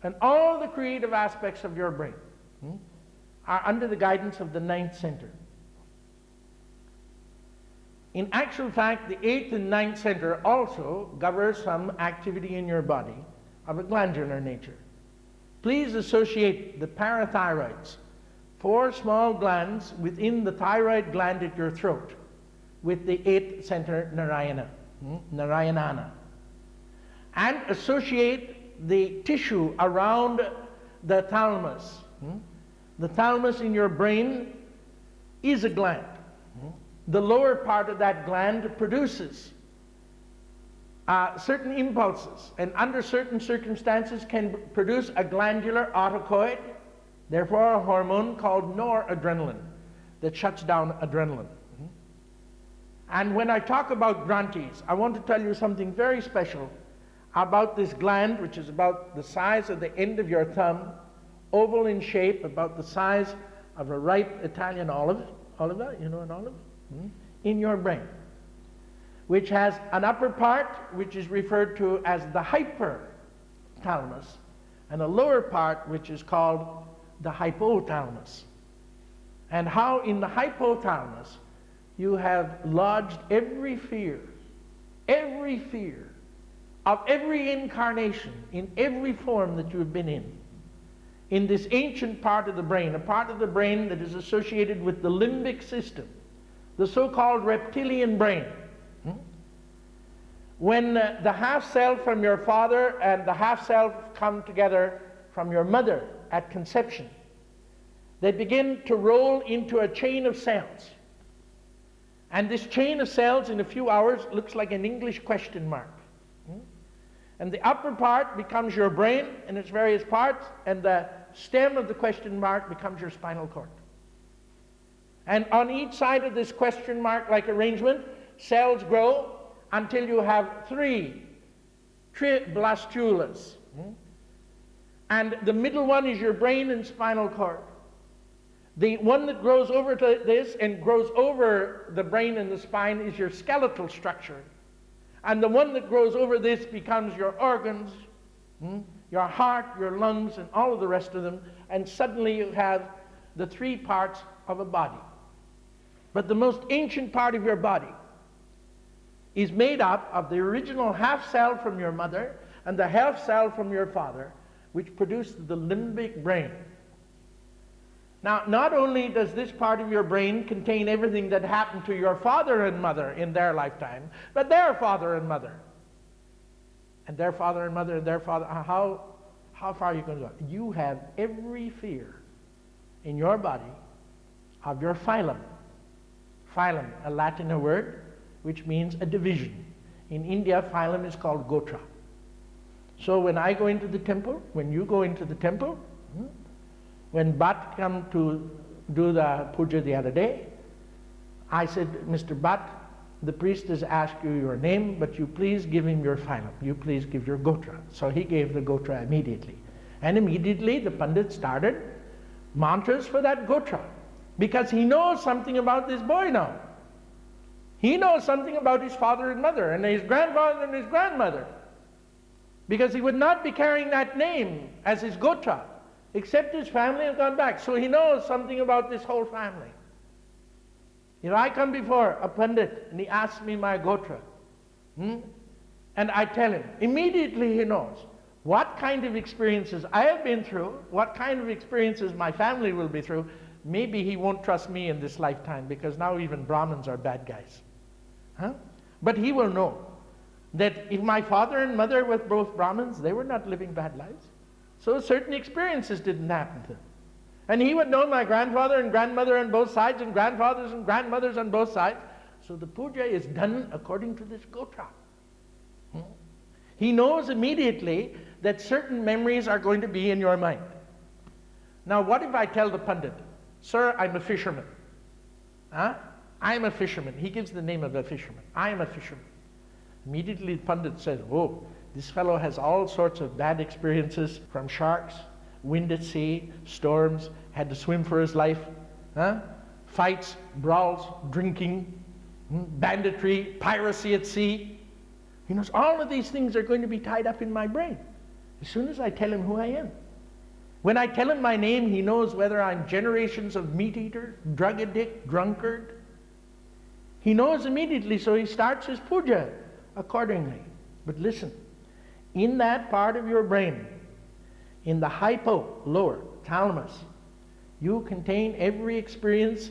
And all the creative aspects of your brain are under the guidance of the 9th center. In actual fact, the 8th and 9th center also govern some activity in your body of a glandular nature. Please associate the parathyroids, 4 small glands within the thyroid gland at your throat, with the 8th center Narayana, Narayanana. And associate the tissue around the thalamus. The thalamus in your brain is a gland. The lower part of that gland produces certain impulses, and under certain circumstances can produce a glandular autocoid, therefore a hormone called noradrenaline that shuts down adrenaline. And when I talk about granthis, I want to tell you something very special about this gland, which is about the size of the end of your thumb, oval in shape, about the size of a ripe Italian olive, you know an olive? In your brain, which has an upper part which is referred to as the hypothalamus, and a lower part which is called the hypothalamus. And how in the hypothalamus you have lodged every fear of every incarnation, in every form that you have been in this ancient part of the brain, a part of the brain that is associated with the limbic system, the so-called reptilian brain. When the half cell from your father and the half cell come together from your mother at conception, they begin to roll into a chain of cells. And this chain of cells in a few hours looks like an English question mark. And the upper part becomes your brain in its various parts, and the stem of the question mark becomes your spinal cord. And on each side of this question mark-like arrangement, cells grow until you have three blastulae. And the middle one is your brain and spinal cord. The one that grows over to this and grows over the brain and the spine is your skeletal structure. And the one that grows over this becomes your organs, your heart, your lungs, and all of the rest of them. And suddenly you have the three parts of a body. But the most ancient part of your body is made up of the original half cell from your mother and the half cell from your father, which produced the limbic brain. Now, not only does this part of your brain contain everything that happened to your father and mother in their lifetime, but their father and mother, and their father and mother, and their father. How far are you going to go? You have every fear in your body of your phylum. Phylum, a Latin word, which means a division. In India, phylum is called gotra. So when I go into the temple, when you go into the temple, when Bhatt came to do the puja the other day, I said, Mr. Bhatt, the priest has asked you your name, but you please give him your phylum. You please give your gotra. So he gave the gotra immediately. And immediately the Pandit started mantras for that gotra, because he knows something about this boy now. He knows something about his father and mother, and his grandfather and his grandmother, because he would not be carrying that name as his gotra, except his family has gone back. So he knows something about this whole family. If I come before a Pandit and he asks me my gotra, and I tell him, immediately he knows what kind of experiences I have been through, what kind of experiences my family will be through. Maybe he won't trust me in this lifetime, because now even Brahmins are bad guys. But he will know that if my father and mother were both Brahmins, they were not living bad lives. So certain experiences didn't happen to them. And he would know my grandfather and grandmother on both sides, and grandfathers and grandmothers on both sides. So the puja is done according to this gotra. He knows immediately that certain memories are going to be in your mind. Now what if I tell the Pandit, sir, I'm a fisherman. I'm a fisherman. He gives the name of a fisherman. I am a fisherman. Immediately the Pandit says, oh, this fellow has all sorts of bad experiences, from sharks, wind at sea, storms, had to swim for his life, fights, brawls, drinking, banditry, piracy at sea. He knows all of these things are going to be tied up in my brain as soon as I tell him who I am. When I tell him my name, he knows whether I'm generations of meat eater, drug addict, drunkard. He knows immediately, so he starts his puja accordingly. But listen, in that part of your brain, in the lower thalamus, you contain every experience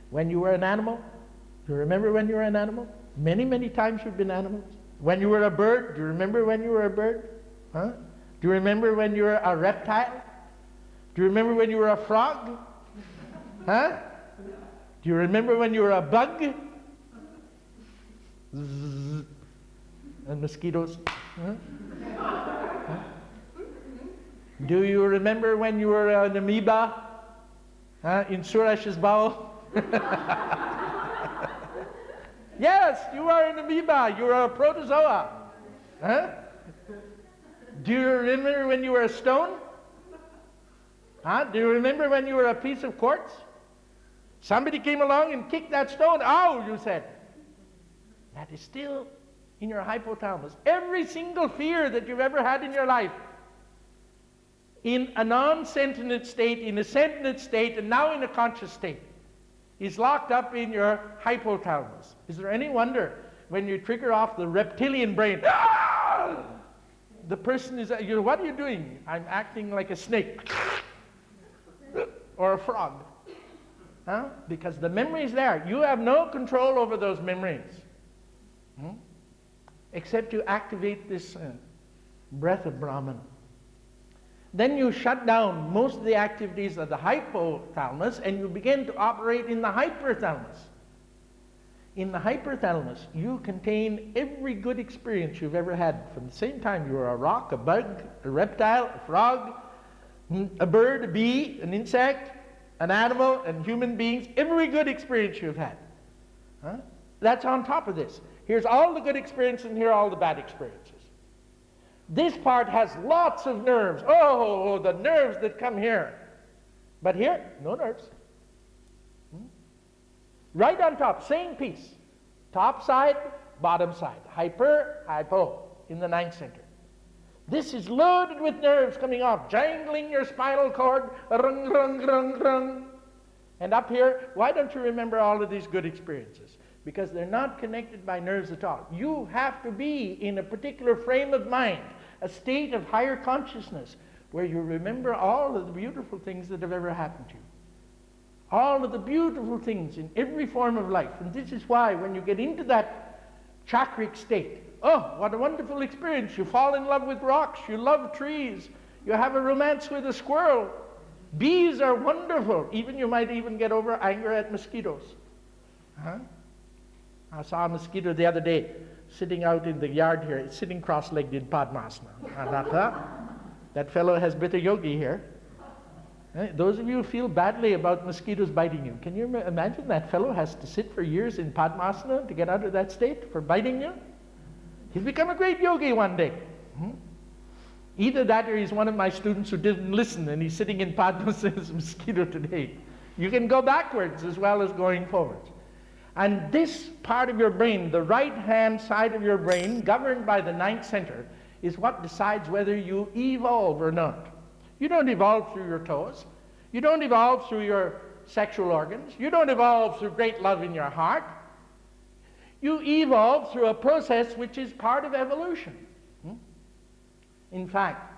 when you were an animal. Do you remember when you were an animal? Many, many times you've been animals. When you were a bird, do you remember when you were a bird? Do you remember when you were a reptile? Do you remember when you were a frog? Do you remember when you were a bug? Zzz. And mosquitoes. Do you remember when you were an amoeba in Suresh's bowel? Yes, you are an amoeba. You are a protozoa. Do you remember when you were a stone? Do you remember when you were a piece of quartz? Somebody came along and kicked that stone. Ow, you said. That is still in your hypothalamus. Every single fear that you've ever had in your life, in a non-sentient state, in a sentient state, and now in a conscious state, is locked up in your hypothalamus. Is there any wonder when you trigger off the reptilian brain, the person is, what are you doing? I'm acting like a snake or a frog. Huh? Because the memory is there. You have no control over those memories. Except to activate this breath of Brahman. Then you shut down most of the activities of the hypothalamus and you begin to operate in the hyperthalamus. In the hyperthalamus, you contain every good experience you've ever had from the same time you were a rock, a bug, a reptile, a frog, a bird, a bee, an insect, an animal, and human beings. Every good experience you've had. Huh? That's on top of this. Here's all the good experiences and here are all the bad experiences. This part has lots of nerves. Oh, the nerves that come here. But here, no nerves. Right on top, same piece. Top side, bottom side. Hyper, hypo, in the ninth center. This is loaded with nerves coming off, jangling your spinal cord, rung, rung, rung, rung. And up here, why don't you remember all of these good experiences? Because they're not connected by nerves at all. You have to be in a particular frame of mind, a state of higher consciousness, where you remember all of the beautiful things that have ever happened to you. All of the beautiful things in every form of life. And this is why when you get into that chakric state, oh, what a wonderful experience. You fall in love with rocks, you love trees, you have a romance with a squirrel. Bees are wonderful. You might even get over anger at mosquitoes. Huh? I saw a mosquito the other day sitting out in the yard here, sitting cross-legged in Padmasana. I thought, that fellow has bit a yogi here. Those of you who feel badly about mosquitoes biting you, can you imagine that fellow has to sit for years in Padmasana to get out of that state for biting you? He's become a great yogi one day. Either that or he's one of my students who didn't listen and he's sitting in Padmasana as a mosquito today. You can go backwards as well as going forwards. And this part of your brain, the right-hand side of your brain, governed by the ninth center, is what decides whether you evolve or not. You don't evolve through your toes. You don't evolve through your sexual organs. You don't evolve through great love in your heart. You evolve through a process which is part of evolution. In fact,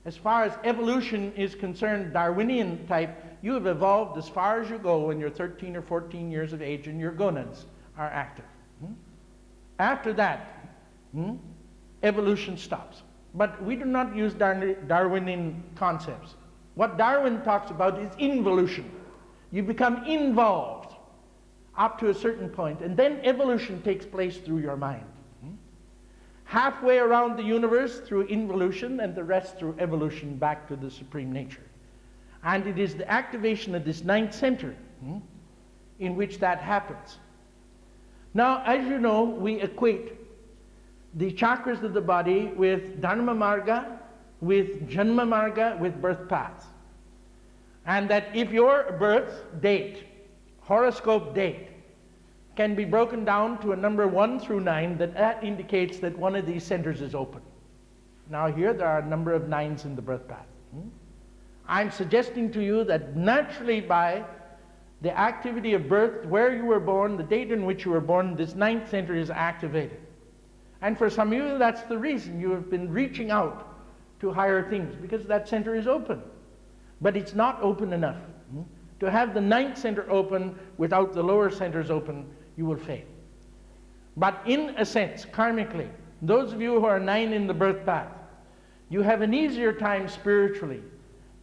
as far as evolution is concerned, Darwinian type, you have evolved as far as you go when you're 13 or 14 years of age and your gonads are active. After that, evolution stops. But we do not use Darwinian concepts. What Darwin talks about is involution. You become involved up to a certain point, and then evolution takes place through your mind. Halfway around the universe through involution, and the rest through evolution back to the Supreme Nature. And it is the activation of this ninth center in which that happens. Now, as you know, we equate the chakras of the body with Dharma Marga, with Janma Marga, with birth paths. And that if your birth date, horoscope date, can be broken down to a number 1 through 9, that indicates that one of these centers is open. Now here there are a number of 9s in the birth path. I'm suggesting to you that naturally by the activity of birth, where you were born, the date in which you were born, this ninth center is activated. And for some of you, that's the reason you have been reaching out to higher things, because that center is open. But it's not open enough. To have the ninth center open without the lower centers open, you will fail. But in a sense, karmically, those of you who are 9 in the birth path, you have an easier time spiritually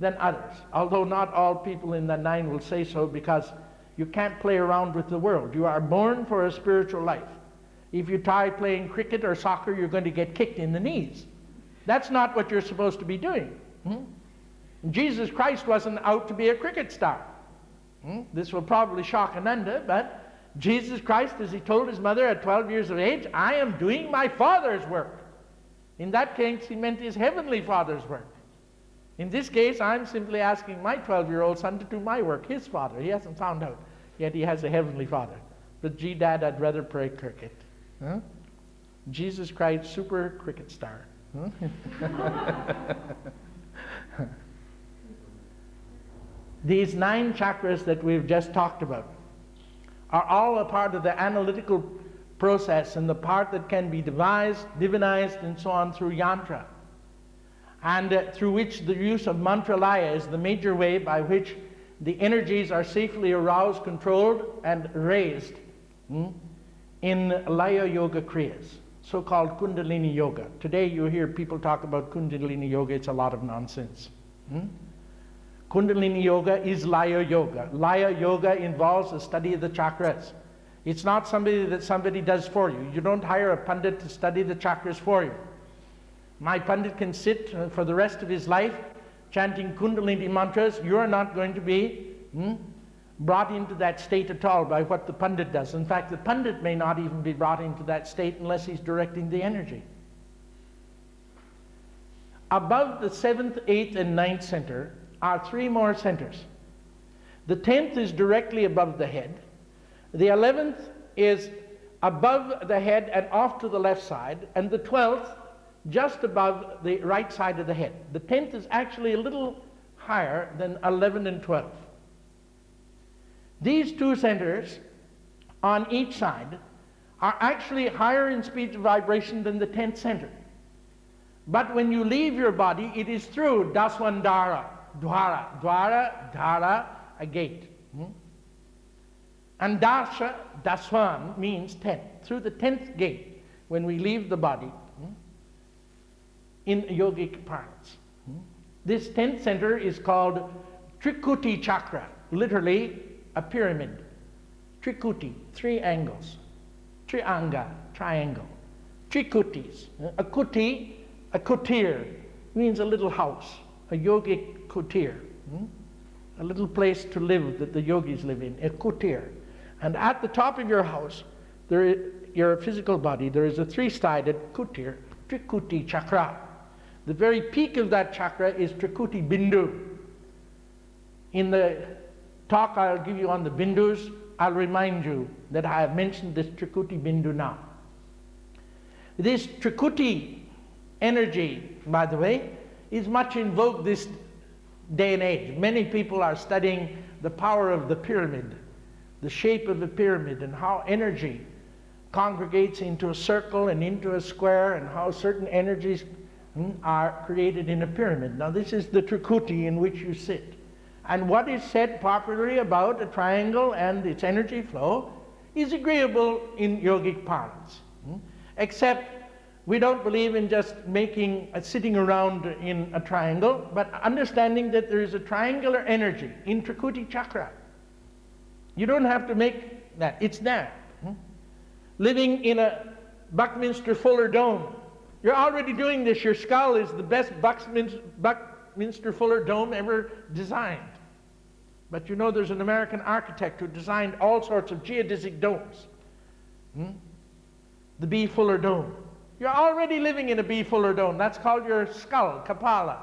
than others. Although not all people in the 9 will say so, because you can't play around with the world. You are born for a spiritual life. If you try playing cricket or soccer, you're going to get kicked in the knees. That's not what you're supposed to be doing. Jesus Christ wasn't out to be a cricket star. This will probably shock Ananda, but Jesus Christ, as he told his mother at 12 years of age, I am doing my Father's work. In that case, he meant his heavenly Father's work. In this case, I'm simply asking my 12-year-old son to do my work, his father. He hasn't found out yet he has a heavenly Father. But gee, Dad, I'd rather play cricket. Huh? Jesus Christ, super cricket star. Huh? These 9 chakras that we've just talked about are all a part of the analytical process and the part that can be devised, divinized, and so on through yantra. And through which the use of mantra Laya is the major way by which the energies are safely aroused, controlled, and raised in Laya Yoga Kriyas, so-called Kundalini Yoga. Today you hear people talk about Kundalini Yoga, it's a lot of nonsense. Kundalini Yoga is Laya Yoga. Laya Yoga involves the study of the chakras. It's not something that somebody does for you. You don't hire a pundit to study the chakras for you. My pundit can sit for the rest of his life chanting Kundalini mantras. You are not going to be brought into that state at all by what the pundit does. In fact, the pundit may not even be brought into that state unless he's directing the energy. Above the 7th, 8th, and 9th center are 3 more centers. The 10th is directly above the head. The 11th is above the head and off to the left side, and the 12th just above the right side of the head. The 10th is actually a little higher than 11 and 12. These 2 centers on each side are actually higher in speed of vibration than the 10th center. But when you leave your body, it is through Daswandara, Dwara, Dwara, Dhara, a gate. And Dasha, Daswan means 10. Through the 10th gate, when we leave the body, in yogic parlance. This 10th center is called Trikuti chakra, literally a pyramid. Trikuti, 3 angles. Trianga, triangle. Trikutis. A kuti, a kutir, means a little house, a yogic kutir. A little place to live that the yogis live in, a kutir. And at the top of your house, your physical body, there is a 3-sided kutir, Trikuti chakra. The very peak of that chakra is Trikuti Bindu. In the talk I'll give you on the Bindus, I'll remind you that I have mentioned this Trikuti Bindu now. This Trikuti energy, by the way, is much in vogue this day and age. Many people are studying the power of the pyramid, the shape of the pyramid, and how energy congregates into a circle and into a square, and how certain energies are created in a pyramid. Now this is the Trikuti in which you sit. And what is said popularly about a triangle and its energy flow is agreeable in yogic parlance. Except we don't believe in just sitting around in a triangle, but understanding that there is a triangular energy in Trikuti chakra. You don't have to make that, it's there. Living in a Buckminster Fuller dome, you're already doing this. Your skull is the best Buckminster Fuller dome ever designed. But you know there's an American architect who designed all sorts of geodesic domes. The B. Fuller dome. You're already living in a B. Fuller dome. That's called your skull, Kapala.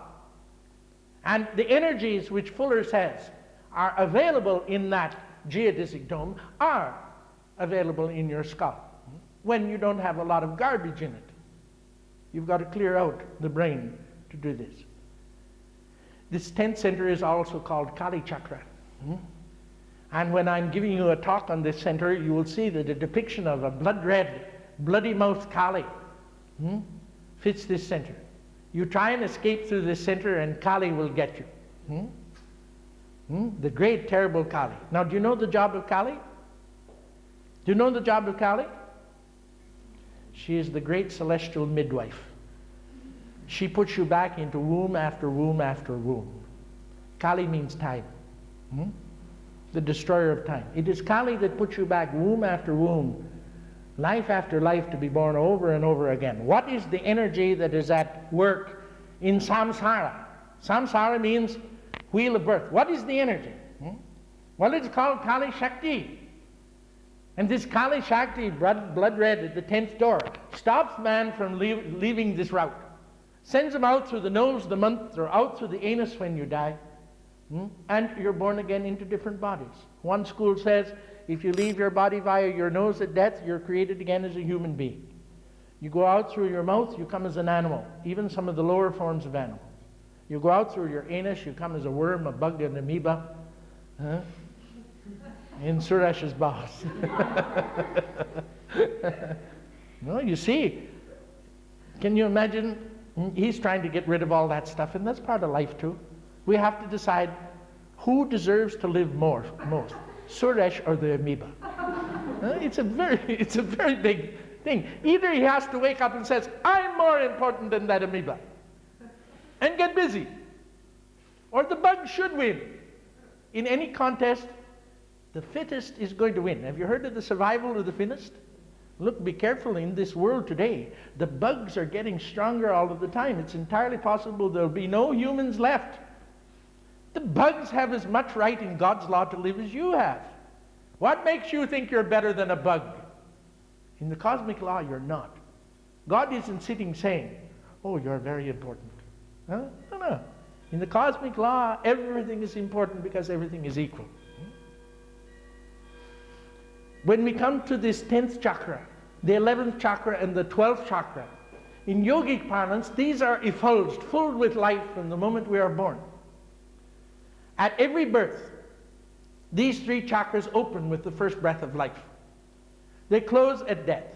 And the energies which Fuller says are available in that geodesic dome are available in your skull when you don't have a lot of garbage in it. You've got to clear out the brain to do this. This 10th center is also called Kali chakra. And when I'm giving you a talk on this center, you will see that a depiction of a blood-red, bloody-mouthed Kali fits this center. You try and escape through this center and Kali will get you. The great, terrible Kali. Now, do you know the job of Kali? Do you know the job of Kali? She is the great celestial midwife. She puts you back into womb after womb after womb. Kali means time. The destroyer of time. It is Kali that puts you back womb after womb, life after life, to be born over and over again. What is the energy that is at work in samsara? Samsara means wheel of birth. What is the energy? Well, it's called Kali Shakti. And this Kali Shakti, blood red at the 10th door, stops man from leaving this route. Sends him out through the nose, the mouth, or out through the anus when you die. And you're born again into different bodies. One school says, if you leave your body via your nose at death, you're created again as a human being. You go out through your mouth, you come as an animal, even some of the lower forms of animals. You go out through your anus, you come as a worm, a bug, an amoeba, in Suresh's bowels. No, you see, can you imagine? He's trying to get rid of all that stuff, and that's part of life too. We have to decide who deserves to live most, Suresh or the amoeba. It's a very big thing. Either he has to wake up and says, I'm more important than that amoeba, and get busy, or the bug should win. In any contest, the fittest is going to win. Have you heard of the survival of the fittest? Look, be careful in this world today. The bugs are getting stronger all of the time. It's entirely possible there'll be no humans left. The bugs have as much right in God's law to live as you have. What makes you think you're better than a bug? In the cosmic law, you're not. God isn't sitting saying, oh, you're very important. No. In the cosmic law, everything is important because everything is equal. When we come to this 10th chakra, the 11th chakra and the 12th chakra, in yogic parlance, these are effulged, full with life from the moment we are born. At every birth, these 3 chakras open with the first breath of life. They close at death.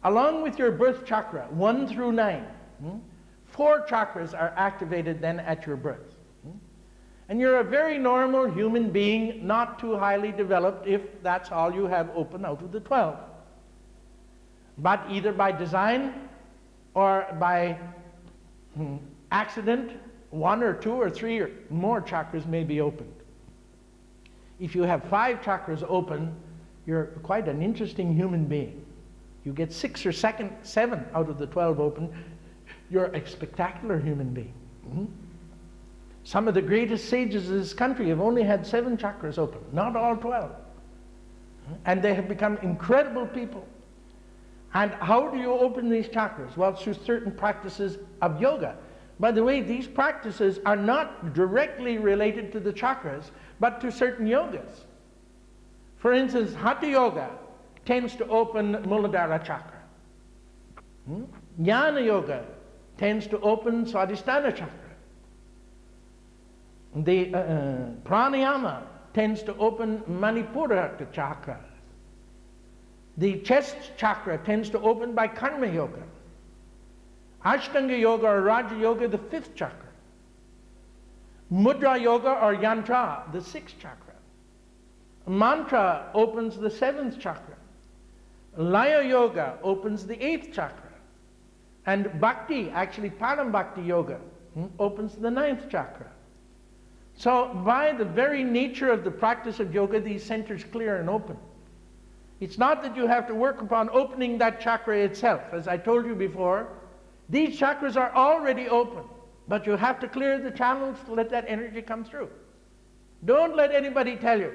Along with your birth chakra, 1 through 9, 4 chakras are activated then at your birth. And you're a very normal human being, not too highly developed if that's all you have open out of the 12. But either by design or by accident, 1 or 2 or 3 or more chakras may be opened. If you have 5 chakras open, you're quite an interesting human being. You get 6 or 7 out of the 12 open, you're a spectacular human being. Some of the greatest sages of this country have only had 7 chakras open, not all 12. And they have become incredible people. And how do you open these chakras? Well, through certain practices of yoga. By the way, these practices are not directly related to the chakras, but to certain yogas. For instance, Hatha Yoga tends to open Muladhara chakra. Jnana Yoga tends to open Swadhisthana chakra. The pranayama tends to open Manipura chakra. The chest chakra tends to open by karma yoga. Ashtanga yoga or Raja yoga, the 5th chakra. Mudra yoga or yantra, the 6th chakra. Mantra opens the 7th chakra. Laya yoga opens the 8th chakra. And bhakti, actually param bhakti yoga, opens the 9th chakra. So by the very nature of the practice of yoga, these centers clear and open. It's not that you have to work upon opening that chakra itself. As I told you before, these chakras are already open, but you have to clear the channels to let that energy come through. Don't let anybody tell you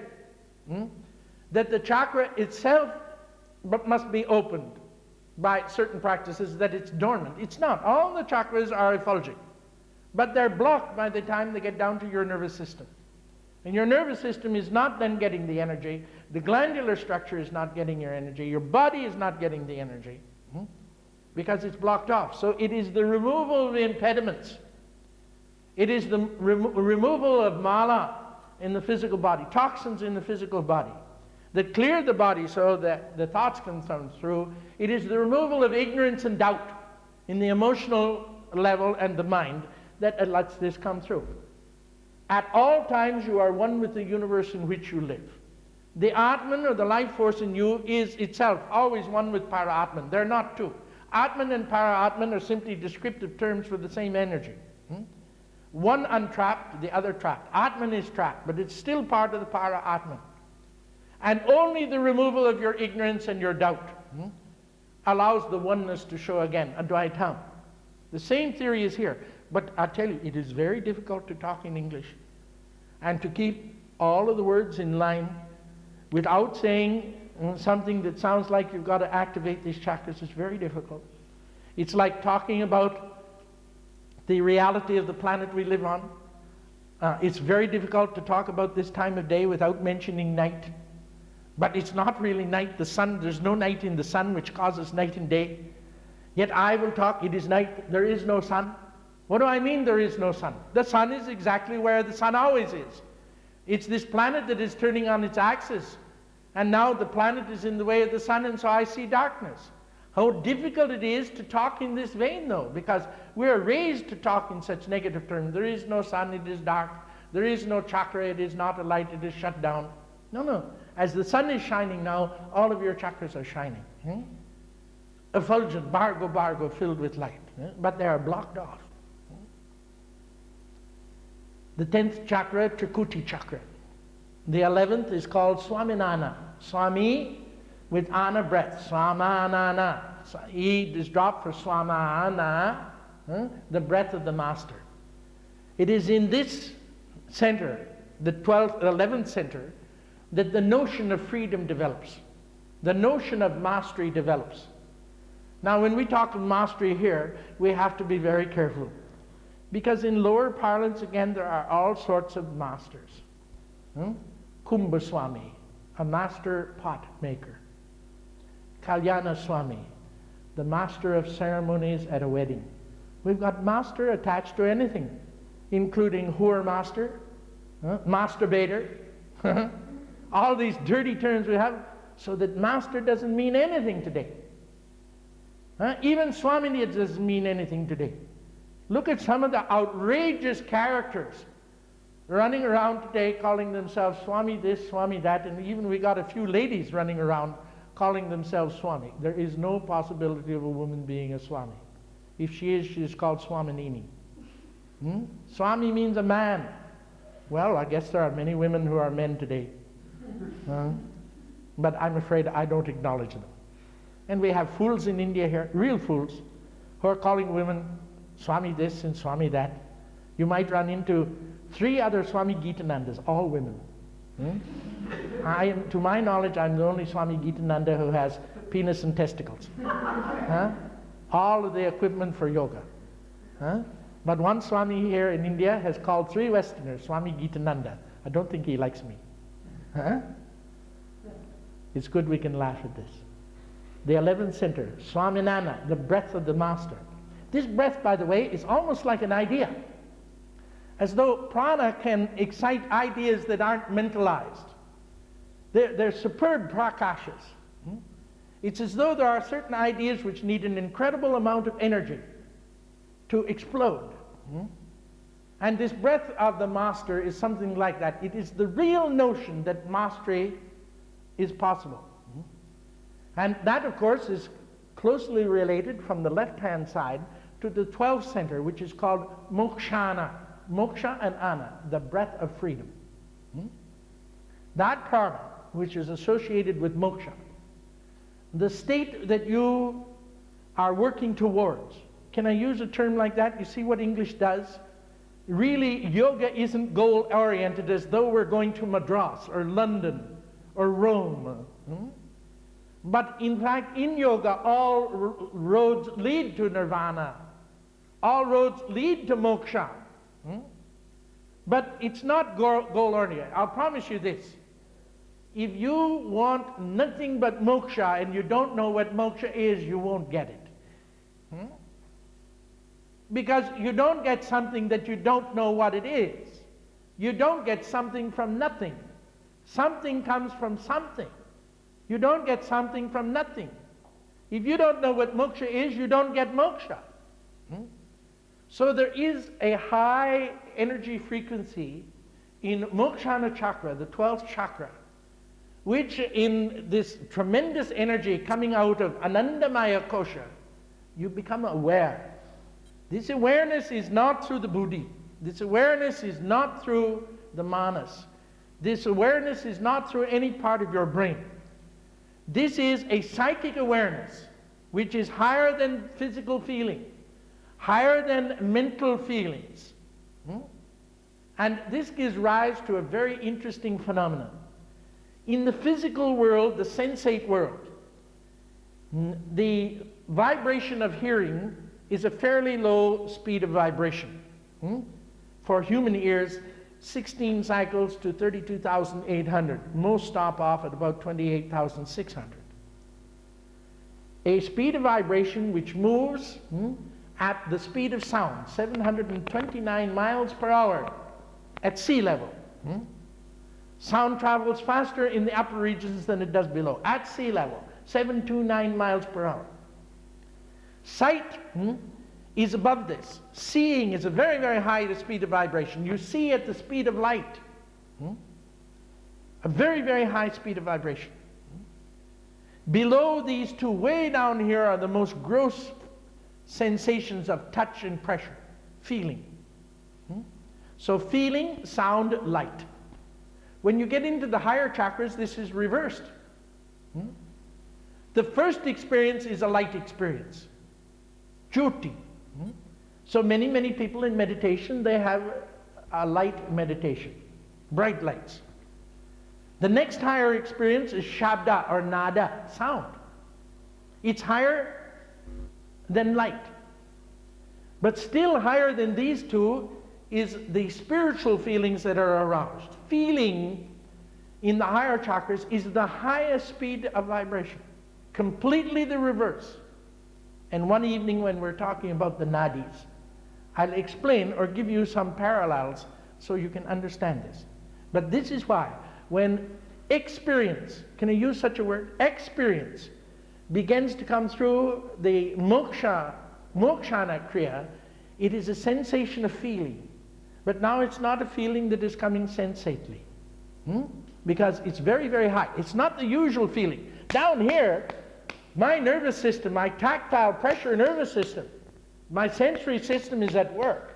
that the chakra itself must be opened by certain practices, that it's dormant. It's not. All the chakras are effulging, but they're blocked by the time they get down to your nervous system. And your nervous system is not then getting the energy. The glandular structure is not getting your energy. Your body is not getting the energy because it's blocked off. So it is the removal of the impediments. It is the removal of mala in the physical body, toxins in the physical body, that clear the body so that the thoughts can come through. It is the removal of ignorance and doubt in the emotional level and the mind that lets this come through. At all times you are one with the universe in which you live. The Atman, or the life force in you, is itself always one with Para-Atman. They're not two. Atman and Para-Atman are simply descriptive terms for the same energy. One untrapped, the other trapped. Atman is trapped, but it's still part of the Para-Atman. And only the removal of your ignorance and your doubt allows the oneness to show again, Advaitam. The same theory is here. But I tell you, it is very difficult to talk in English and to keep all of the words in line without saying something that sounds like you've got to activate these chakras. It's very difficult. It's like talking about the reality of the planet we live on It's very difficult to talk about this time of day without mentioning night. But it's not really night. The sun, there's no night in the sun which causes night and day. Yet I will talk, it is night, there is no sun. What do I mean there is no sun? The sun is exactly where the sun always is. It's this planet that is turning on its axis. And now the planet is in the way of the sun, and so I see darkness. How difficult it is to talk in this vein though, because we are raised to talk in such negative terms. There is no sun, it is dark. There is no chakra, it is not a light, it is shut down. No, no. As the sun is shining now, all of your chakras are shining. Effulgent, bargo, filled with light. But they are blocked off. The 10th chakra, Trikuti chakra. The 11th is called Swaminana. Swami with ana breath. Swamanana. E is dropped for Swamana, the breath of the master. It is in this center, the 11th center, that the notion of freedom develops. The notion of mastery develops. Now when we talk of mastery here, we have to be very careful. Because in lower parlance, again, there are all sorts of masters. Kambaliswamy, a master pot maker. Swami, the master of ceremonies at a wedding. We've got master attached to anything, including whore master, masturbator, all these dirty terms we have, so that master doesn't mean anything today. Even Swamiji doesn't mean anything today. Look at some of the outrageous characters running around today calling themselves Swami this, Swami that, and even we got a few ladies running around calling themselves Swami. There is no possibility of a woman being a Swami. If she is called Swaminini. Swami means a man. Well, I guess there are many women who are men today. But I'm afraid I don't acknowledge them. And we have fools in India here, real fools, who are calling women Swami this and Swami that. You might run into 3 other Swami Gitanandas, all women. To my knowledge, I'm the only Swami Gitananda who has penis and testicles. All of the equipment for yoga. But one Swami here in India has called 3 Westerners Swami Gitananda. I don't think he likes me. It's good we can laugh at this. The 11th center, Swaminana, the breath of the master. This breath, by the way, is almost like an idea. As though prana can excite ideas that aren't mentalized. They're superb prakashas. It's as though there are certain ideas which need an incredible amount of energy to explode. And this breath of the master is something like that. It is the real notion that mastery is possible. And that, of course, is closely related from the left-hand side to the 12th center, which is called mokshana. Moksha and ana, the breath of freedom. That karma, which is associated with moksha, the state that you are working towards. Can I use a term like that? You see what English does? Really, yoga isn't goal-oriented as though we're going to Madras or London or Rome. But in fact, in yoga, all roads lead to nirvana. All roads lead to moksha. But it's not goal-oriented. I'll promise you this. If you want nothing but moksha and you don't know what moksha is, you won't get it. Because you don't get something that you don't know what it is. You don't get something from nothing. Something comes from something. You don't get something from nothing. If you don't know what moksha is, you don't get moksha. So there is a high energy frequency in Mokshana chakra, the 12th chakra, which in this tremendous energy coming out of Anandamaya kosha, you become aware. This awareness is not through the buddhi. This awareness is not through the manas. This awareness is not through any part of your brain. This is a psychic awareness which is higher than physical feeling, higher than mental feelings. And this gives rise to a very interesting phenomenon. In the physical world, the sensate world, the vibration of hearing is a fairly low speed of vibration. For human ears, 16 cycles to 32,800. Most stop off at about 28,600. A speed of vibration which moves at the speed of sound, 729 miles per hour at sea level. Sound travels faster in the upper regions than it does below, at sea level, 729 miles per hour. Sight is above this. Seeing is a very, very high speed of vibration. You see at the speed of light. A very, very high speed of vibration. Below these two, way down here, are the most gross sensations of touch and pressure, feeling. So feeling, sound, light. When you get into the higher chakras, this is reversed. The first experience is a light experience. Jyoti. So many people in meditation, they have a light meditation, bright lights. The next higher experience is Shabda or Nada, sound. It's higher than light. But still higher than these two is the spiritual feelings that are aroused. Feeling in the higher chakras is the highest speed of vibration. Completely the reverse. And one evening when we're talking about the nadis, I'll explain or give you some parallels so you can understand this. But this is why when experience, can I use such a word? Experience begins to come through the mokshana kriya, it is a sensation of feeling. But now it's not a feeling that is coming sensately. Because it's very, very high. It's not the usual feeling. Down here, my nervous system, my tactile pressure nervous system, my sensory system is at work.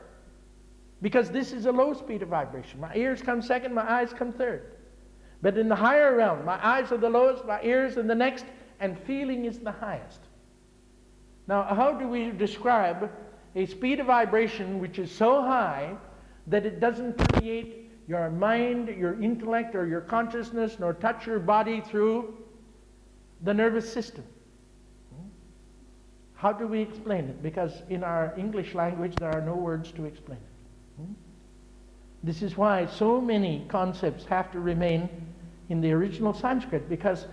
Because this is a low speed of vibration. My ears come second, my eyes come third. But in the higher realm, my eyes are the lowest, my ears are the next, and feeling is the highest. Now, how do we describe a speed of vibration which is so high that it doesn't permeate your mind, your intellect, or your consciousness, nor touch your body through the nervous system? How do we explain it? Because in our English language there are no words to explain it. This is why so many concepts have to remain in the original Sanskrit, because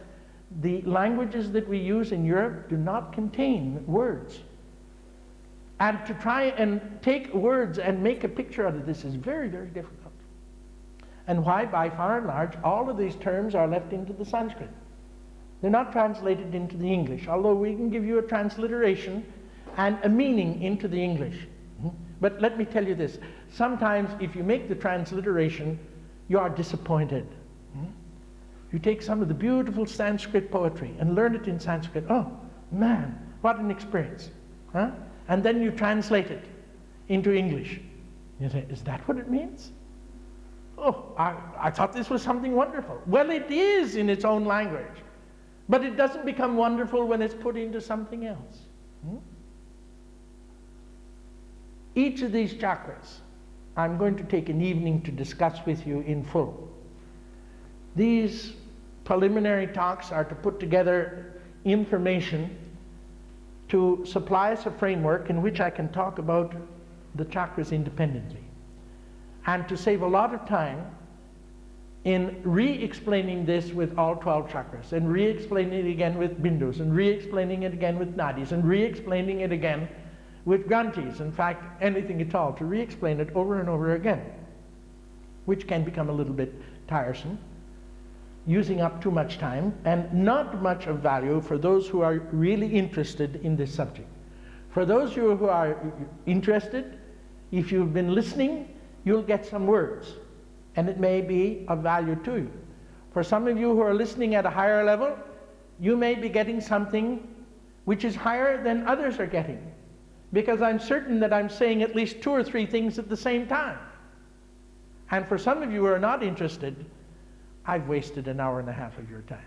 the languages that we use in Europe do not contain words. And to try and take words and make a picture out of this is very, very difficult. And why, by far and large, all of these terms are left into the Sanskrit. They're not translated into the English, although we can give you a transliteration and a meaning into the English. But let me tell you this, sometimes if you make the transliteration, you are disappointed. You take some of the beautiful Sanskrit poetry and learn it in Sanskrit. Oh, man, what an experience. And then you translate it into English. You say, is that what it means? Oh, I thought this was something wonderful. Well, it is in its own language. But it doesn't become wonderful when it's put into something else. Each of these chakras, I'm going to take an evening to discuss with you in full. These preliminary talks are to put together information to supply us a framework in which I can talk about the chakras independently, and to save a lot of time in re-explaining this with all 12 chakras, and re-explaining it again with bindus, and re-explaining it again with nadis, and re-explaining it again with granthis. In fact, anything at all, to re-explain it over and over again, which can become a little bit tiresome, using up too much time, and not much of value for those who are really interested in this subject. For those of you who are interested, if you've been listening, you'll get some words, and it may be of value to you. For some of you who are listening at a higher level, you may be getting something which is higher than others are getting, because I'm certain that I'm saying at least 2 or 3 things at the same time. And for some of you who are not interested, I've wasted an hour and a half of your time.